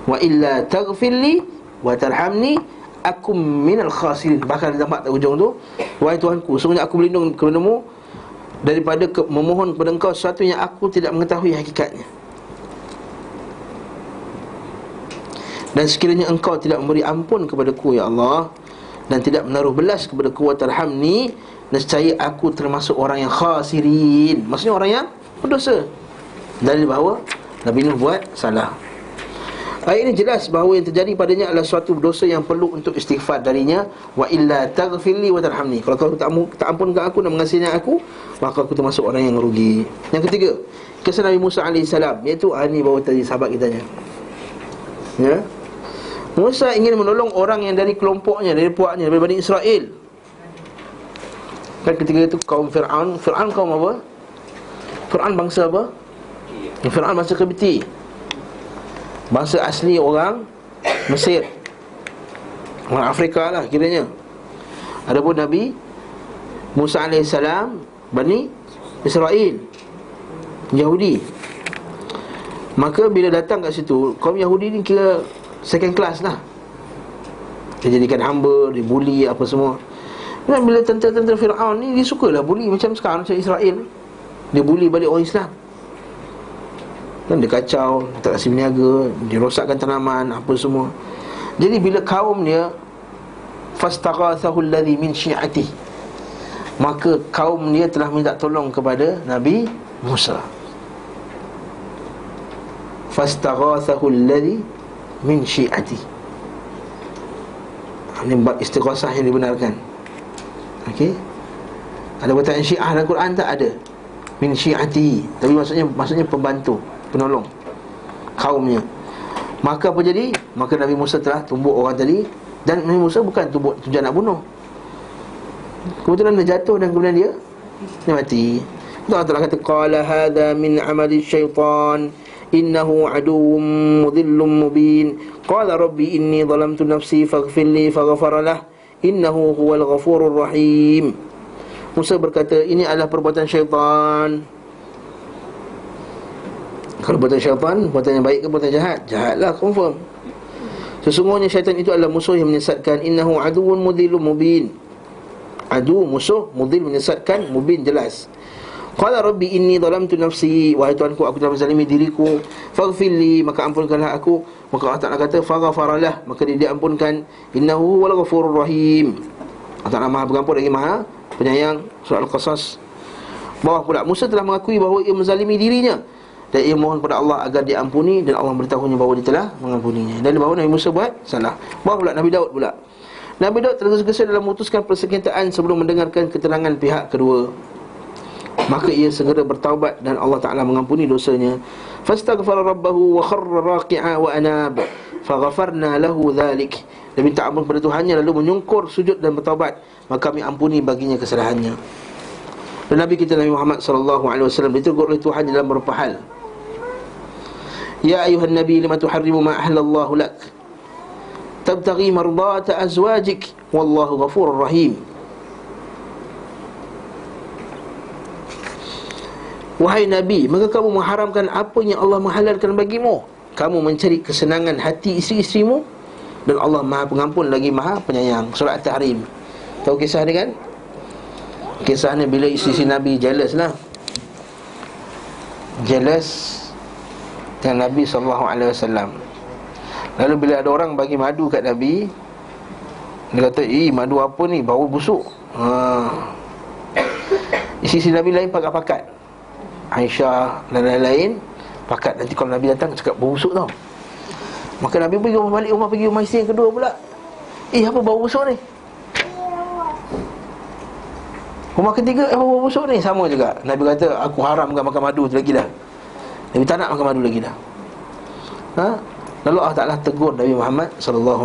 wa illa taghfir li wa tarhamni akum minal khasirin. Bahkan di tempat ujung tu, wahai Tuhanku, sungguhnya aku berlindung kepadamu daripada memohon kepada engkau sesuatu yang aku tidak mengetahui hakikatnya. Dan sekiranya engkau tidak memberi ampun kepadaku, ya Allah, dan tidak menaruh belas kepadaku, wa tarhamni, nescaya aku termasuk orang yang khasirin. Maksudnya orang yang berdosa. Dalil bahawa Nabi Nuh buat salah. Ayat ini jelas bahawa yang terjadi padanya adalah suatu dosa yang perlu untuk istighfar darinya. Wa illa taghfirli wa tarhamni. Kalau kau tak ampunkan aku dan mengasihi aku, maka aku termasuk orang yang rugi. Yang ketiga, kisah Nabi Musa AS, iaitu ini bahawa tadi sahabat kita tanya, ya, Musa ingin menolong orang yang dari kelompoknya, dari puaknya, dari Bani Israel. Kan ketika itu kaum Fir'aun. Fir'aun kaum apa? Fir'aun bangsa apa? Fir'aun bangsa Qibti, bangsa asli orang Mesir, orang Afrika lah kiranya. Adapun Nabi Musa AS, Bani Israel, Yahudi. Maka bila datang kat situ, kaum Yahudi ni kira second class lah. Dia jadikan hamba, dibuli apa semua. Dan bila tentera-tentera Fir'aun ni, dia sukalah buli macam sekarang, macam Israel. Dia buli balik orang Islam. Dan dia kacau, tak kasih berniaga, dia rosakkan tanaman, apa semua. Jadi bila kaum dia, fastaghathahu alladhi min syi'atih, maka kaum dia telah minta tolong kepada Nabi Musa. Fastaghathahu alladhi min syi'atih. Ini bab istighasah yang dibenarkan. Okey. Ada perkataan Syiah dalam Quran tak? Ada. Min syi'ati. Tapi maksudnya pembantu, penolong kaumnya. Maka apa jadi? Maka Nabi Musa telah tumbuk orang tadi. Dan Nabi Musa bukan tumbuk tujuan nak bunuh. Kebetulan dia jatuh dan kemudian dia mati. Allah Ta'ala kata, qala hadha min amali syaitan innahu aduwwum mudhillum mubin. Qala rabbi inni zalamtu nafsi faghfirli faghfara lah innahu huwal ghafurur rahim. Musa berkata, ini adalah perbuatan syaitan. Kalau perbuatan syaitan, perbuatan yang baik ke perbuatan jahat? Jahatlah, confirm. Sesungguhnya syaitan itu adalah musuh yang menyesatkan. Innahu aduwwun mudhillum mubin. Adu, musuh, mudhil, menyesatkan, mubin, jelas. Qala rabbi inni zalamtu nafsi, wahai Tuhanku, aku telah menzalimi diriku, faghfirli, maka ampunkanlah aku. Maka Allah Ta'ala kata, faghfaralah, maka dia diampunkan. Innahu wal ghafurur rahim. Allah Ta'ala Maha Pengampun lagi Maha Penyayang. Surah Al-Qasas bawah pula, Musa telah mengakui bahawa ia menzalimi dirinya dan ia mohon kepada Allah agar diampuni, dan Allah beritahunya bahawa dia telah mengampuninya. Dan bahawa Nabi Musa buat salah. Bawah pula Nabi Daud pula. Nabi Daud tergesa-gesa dalam memutuskan persengketaan sebelum mendengarkan keterangan pihak kedua. Maka ia segera bertaubat dan Allah Ta'ala mengampuni dosanya. Fastaghfara rabbahu wa kharra raqi'a wa anab faghafarna lahu dhalik. Dia minta ampun kepada Tuhannya lalu menyungkur, sujud dan bertaubat, maka kami ampuni baginya kesalahannya. Dan Nabi kita Nabi Muhammad SAW ditegur oleh Tuhan dalam beberapa hal. Ya ayuhan nabi lima tuharrimu ma ahlallahu lak tabtaghi mardata azwajik wallahu ghafurur rahim. Wahai Nabi, maka kamu mengharamkan apa yang Allah menghalalkan bagimu. Kamu mencari kesenangan hati isteri-isterimu, dan Allah Maha Pengampun lagi Maha Penyayang. Surah At-Tahrim. Tahu kisah ni kan? Kisah ni bila isteri Nabi jealous lah, jealous dengan Nabi SAW. Lalu bila ada orang bagi madu kat Nabi, dia kata, madu apa ni, bau busuk. Isteri Nabi lain pakat-pakat, Aisyah dan lain-lain pakat. Nanti kalau Nabi datang cakap bau busuk tau. Maka Nabi pergi balik rumah, pergi rumah isteri yang kedua pula. Apa bau busuk ni? Rumah ketiga, apa bau busuk ni? Sama juga. Nabi kata, aku haramkan makan madu tu lagi dah. Nabi tak nak makan madu lagi dah. Lalu Allah Ta'ala tegur Nabi Muhammad SAW.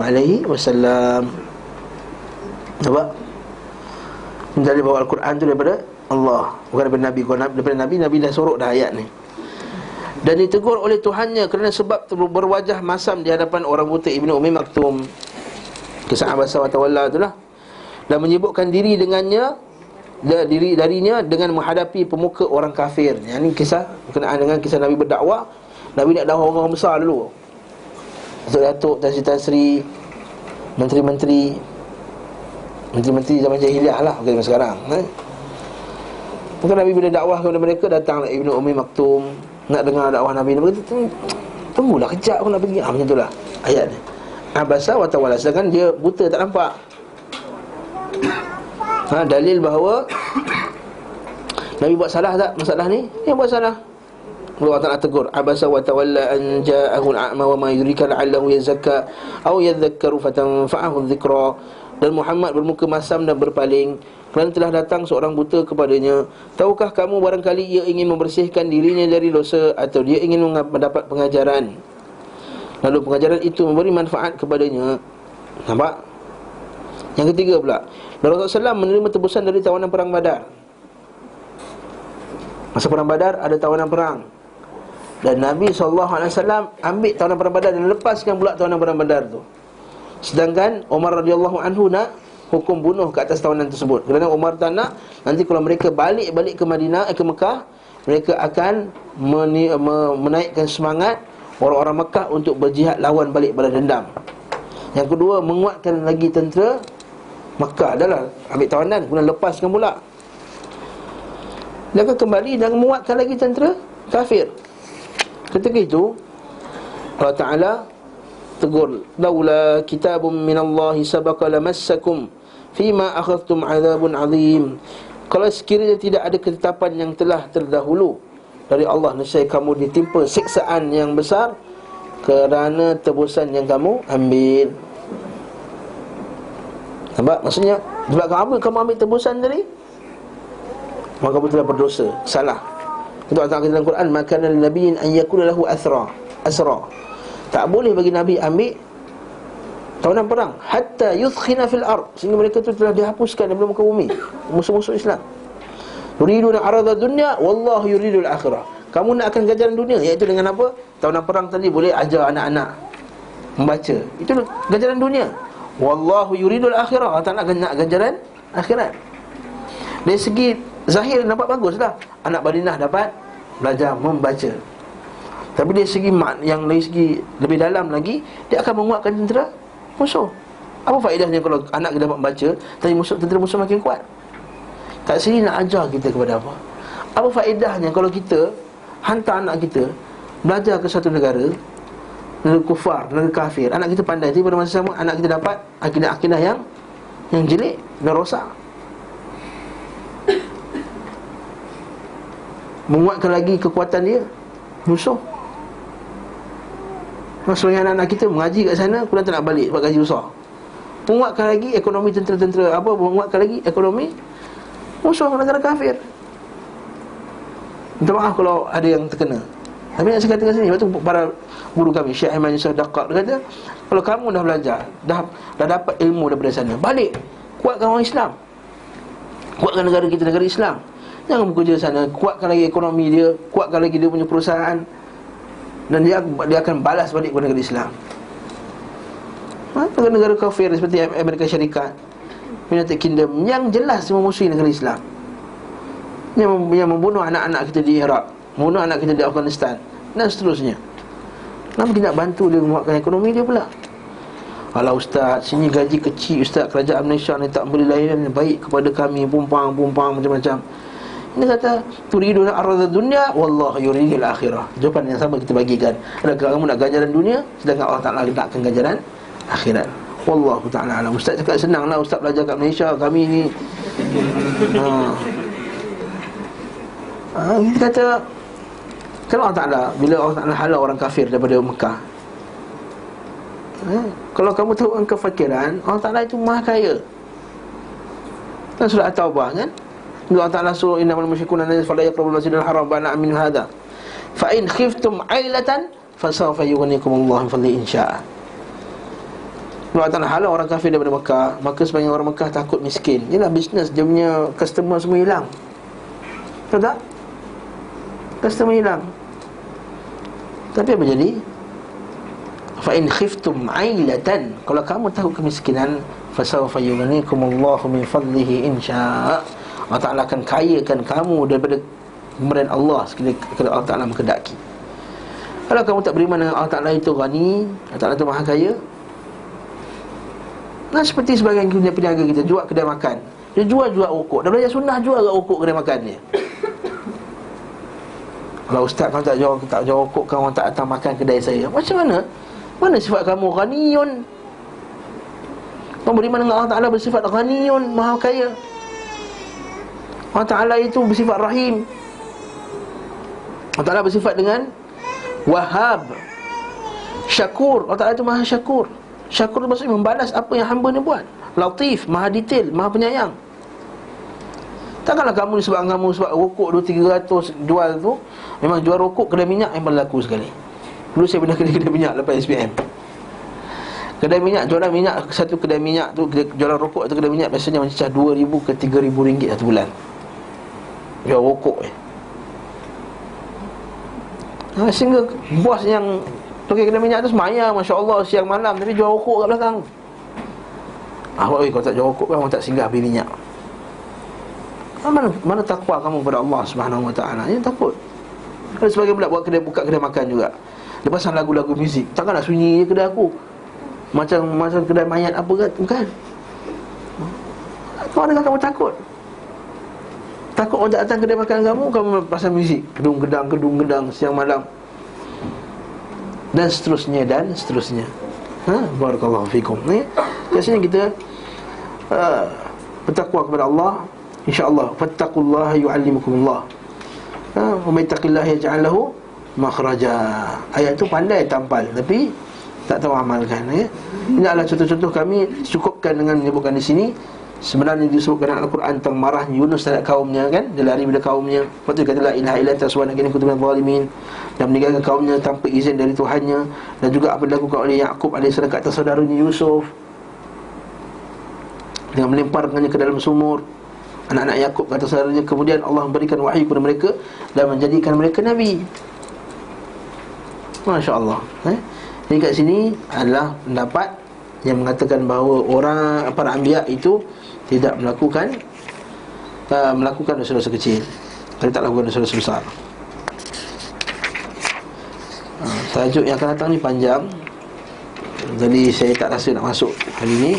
Nampak? Menjadi bawa Al-Quran tu daripada Allah, bukan daripada Nabi. Kalau daripada Nabi, Nabi dah sorok dah ayat ni. Dan ditegur oleh Tuhannya kerana sebab berwajah masam di hadapan orang buta Ibnu Ummi Maktum. Kisah Abasa wa Tawalla itulah. Dan menyibukkan diri dengannya, darinya dengan menghadapi pemuka orang kafir. Yang ini kisah berkenaan dengan kisah Nabi berdakwah. Nabi nak dakwah orang besar dulu, Datuk, Tan Sri, menteri-menteri zaman jahiliah lah, bukan zaman sekarang. Maka Nabi bila dakwah kepada mereka, datanglah Ibnu Ummi Maktum nak dengar dakwah Nabi. Nabi kata, tunggulah kejap aku nak pergi. Macam itulah ayat ni. Abasa wa tawalla, sedangkan dia buta, tak nampak. Dalil bahawa Nabi buat salah tak masalah ni? Dia buat salah. Allah Ta'ala tegur, Abasa wa tawalla an ja'ahu al-a'ma wa ma yudrika la'allahu yazakka aw yadhakkaru fatanfa'ahu dhikra. Dan Muhammad bermuka masam dan berpaling kerana telah datang seorang buta kepadanya. Tahukah kamu barangkali ia ingin membersihkan dirinya dari dosa, atau dia ingin mendapat pengajaran, lalu pengajaran itu memberi manfaat kepadanya. Nampak? Yang ketiga pula, Rasulullah SAW menerima tebusan dari tawanan perang Badar. Masa perang Badar ada tawanan perang, dan Nabi SAW ambil tawanan perang Badar dan lepaskan pula tawanan perang Badar tu. Sedangkan Umar radhiyallahu anhu nak hukum bunuh ke atas tawanan tersebut. Kerana Umar tak nak nanti kalau mereka balik ke Madinah, ke Mekah, mereka akan menaikkan semangat orang-orang Mekah untuk berjihad lawan balik balas dendam. Yang kedua, menguatkan lagi tentera Mekah. Adalah ambil tawanan, kemudian lepaskan pula. Dia akan kembali dan menguatkan lagi tentera kafir. Ketika itu Allah Ta'ala tegur, laula kitabun minallahi sabaqa lamassakum fima akhadhtum azabun azim. Kalau sekiranya tidak ada ketetapan yang telah terdahulu dari Allah, nescaya kamu ditimpa siksaan yang besar kerana tebusan yang kamu ambil. Nampak? Maksudnya sebab kamu ambil tebusan tadi, maka kamu telah berdosa, salah. Itu Allah kata dalam Quran, maka nabiyin an yakuna lahu asra. Tak boleh bagi Nabi ambil tawanan perang hatta yuthkhina fil ard, sehingga mereka itu telah dihapuskan daripada muka bumi, musuh-musuh Islam. Yuriduna arada dunya wallahu yuridul akhirah. Kamu nak akan ganjaran dunia, iaitu dengan apa? Tawanan perang tadi boleh ajar anak-anak membaca, itu ganjaran dunia. Wallahu yuridul akhirah, Allah tak nak ganjaran akhirat. Dari segi zahir nampak baguslah, anak Madinah dapat belajar membaca. Tapi dari segi yang dari segi lebih dalam lagi, dia akan menguatkan tentera musuh. Apa faedahnya kalau anak kita dapat membaca, tapi tentera musuh makin kuat? Kat sini nak ajar kita kepada apa? Apa faedahnya kalau kita hantar anak kita belajar ke satu negara kufar, negara kafir, anak kita pandai, tapi pada masa sama anak kita dapat akidah-akidah yang jelek dan rosak. Menguatkan lagi kekuatan dia musuh. Maksudnya anak-anak kita mengaji kat sana, kemudian tak nak balik sebab gaji besar. Menguatkan lagi ekonomi tentera-tentera, menguatkan lagi ekonomi musuh negara kafir. Minta maaf kalau ada yang terkena, tapi yang saya katakan sini, sebab tu para guru kami, Syekh Ahmad Yusuf Daqaq, dia kata, kalau kamu dah belajar, dah dapat ilmu daripada sana, balik, kuatkan orang Islam, kuatkan negara kita, negara Islam. Jangan bekerja sana, kuatkan lagi ekonomi dia, kuatkan lagi dia punya perusahaan, dan dia akan balas balik kepada negara Islam. Negara-negara kafir seperti Amerika Syarikat, United Kingdom, yang jelas memusuhi negara Islam, yang membunuh anak-anak kita di Iraq, membunuh anak kita di Afghanistan, dan seterusnya. Kenapa kita nak bantu dia menguatkan ekonomi dia pula? Alah ustaz, sini gaji kecil ustaz, kerajaan Malaysia ni tak beri layanan yang baik kepada kami, pumpang macam-macam. Dia kata, turiduna arada dunya wallahu yuridul akhirah. Jawapan yang sama kita bagikan. Adakah kamu nak ganjaran dunia, sedangkan Allah Ta'ala nakkan ganjaran akhirat? Wallahu ta'ala alam. Ustaz cakap senanglah ustaz belajar kat Malaysia, kami ni kita kata, kalau Allah Ta'ala, bila Allah Ta'ala halau orang kafir daripada Mekah, kalau kamu tahu kefakiran, Allah Ta'ala itu maha kaya. Kan surah At-Taubah kan, Allah Ta'ala suruh innamal musyrikuna najas fala yaqrabul masjidal haram ba'da min hadha fa in khiftum 'ailatan fasawfa yughnikumullahu min fadli insya'a. Allah Ta'ala halau orang kafir daripada Mekah, maka sebagian orang Mekah takut miskin. Yalah, bisnes dia punya customer semua hilang. Tahu tak? Customer hilang. Tapi apa jadi? Fa in khiftum 'ailatan, kalau kamu takut kemiskinan, fasawfa yughnikumullahu min fadlihi insya'. Allah Ta'ala akan kayakan kamu daripada pemberian Allah sekali Allah Ta'ala menghendaki. Kalau kamu tak beriman dengan Allah Ta'ala itu ghani, Allah Ta'ala itu maha kaya. Nah, seperti sebagian peniaga kita jual kedai makan, dia jual rokok. Dah belajar sunnah, jual rokok kedai makan dia. Kalau ustaz kamu tak jual rokok, kamu tak datang makan kedai saya, macam mana? Mana sifat kamu ghaniyun? Kamu beriman dengan Allah Ta'ala bersifat ghaniyun, maha kaya. Allah Ta'ala itu bersifat rahim. Allah Ta'ala bersifat dengan wahhab, syakur. Allah Ta'ala itu maha syakur. Syakur itu maksudnya membalas apa yang hamba ni buat. Latif, maha detail, maha penyayang. Takkanlah kamu sebab rokok 200-300 jual tu, memang jual rokok kedai minyak yang berlaku sekali. Dulu saya pernah kedai minyak lepas SPM. Kedai minyak, jualan minyak, satu kedai minyak tu, jualan rokok atau kedai minyak biasanya mencecah 2,000 ke 3,000 ringgit satu bulan. Jual rokok sehingga bos yang pergi kedai minyak tu semayang, Masya Allah, siang malam, tapi jual rokok kat belakang. Kalau tak jual rokok, kamu tak singgah beli minyak. Mana takwa kamu kepada Allah Subhanahu Wa Taala? Ya, takut. Kalau sebagai budak buka kedai makan juga, dia pasang lagu-lagu muzik, takkan nak sunyi je kedai aku. Macam kedai mayat apa kan? Bukan. Adakah kamu takut? Takut orang tak datang kedai makan kamu pasang muzik, kedung gedang siang malam, dan seterusnya. Barakallahu fikum. Ni biasanya kita bertakwa kepada Allah, insya-Allah. Fattaqullaha yu'allimukumullah. Wa may yattaqillaha yaj'al lahu makhraja. Ayat tu pandai tampal tapi tak tahu amalkan. Ini adalah contoh-contoh kami cukupkan dengan menyebutkan di sini. Sebenarnya disebutkan dalam Al-Quran tentang marahnya Yunus terhadap kaumnya kan. Dia lari pada kaumnya. Lepas tu dia kata la ilaha illa anta subhanaka inni kuntu minadh dhalimin, dan meninggalkan kaumnya tanpa izin dari Tuhannya. Dan juga apa dilakukan oleh Yaqub alaihissalam ke atas saudaranya Yusuf dengan melemparkannya ke dalam sumur, anak-anak Yaqub ke atas saudaranya. Kemudian Allah memberikan wahyu kepada mereka dan menjadikan mereka nabi. Masya Allah. Jadi kat sini adalah pendapat yang mengatakan bahawa para anbiya itu tidak melakukan dosa-dosa kecil, tapi tak lakukan dosa-dosa besar. Tajuk yang akan datang ni panjang, jadi saya tak rasa nak masuk hari ni.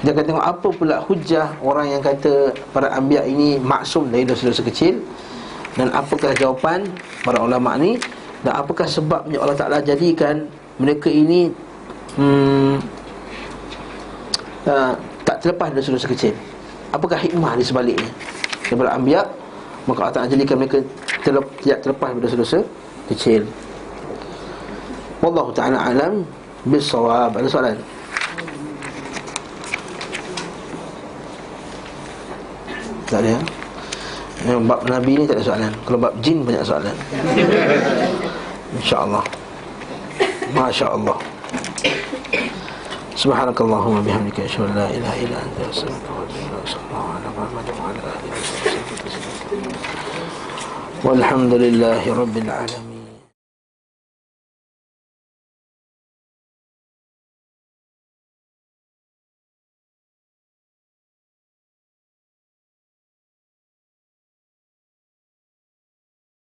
Kita akan tengok apa pula hujah orang yang kata para anbiya ini maksum dari dosa-dosa kecil, dan apakah jawapan para ulama ni, dan apakah sebabnya Allah Ta'ala jadikan mereka ini tak terlepas dari dosa-dosa kecil. Apakah hikmah di sebaliknya? Daripada anbiya, maka Allah Ta'ala jadikan mereka tidak terlepas dari dosa-dosa kecil. Wallahu ta'ala alam bis-shawab. Ada soalan? Tak ada ya? Bab Nabi ni tak ada soalan. Kalau bab jin banyak soalan. InsyaAllah. Masya Allah. Subhanakallahumma bihamdika asyhadu an la ilaha illa anta astaghfiruka wa atubu ilaik. Sallallahu ala Muhammad wa ala alihi wa sahbihi. Walhamdulillahi rabbil alamin.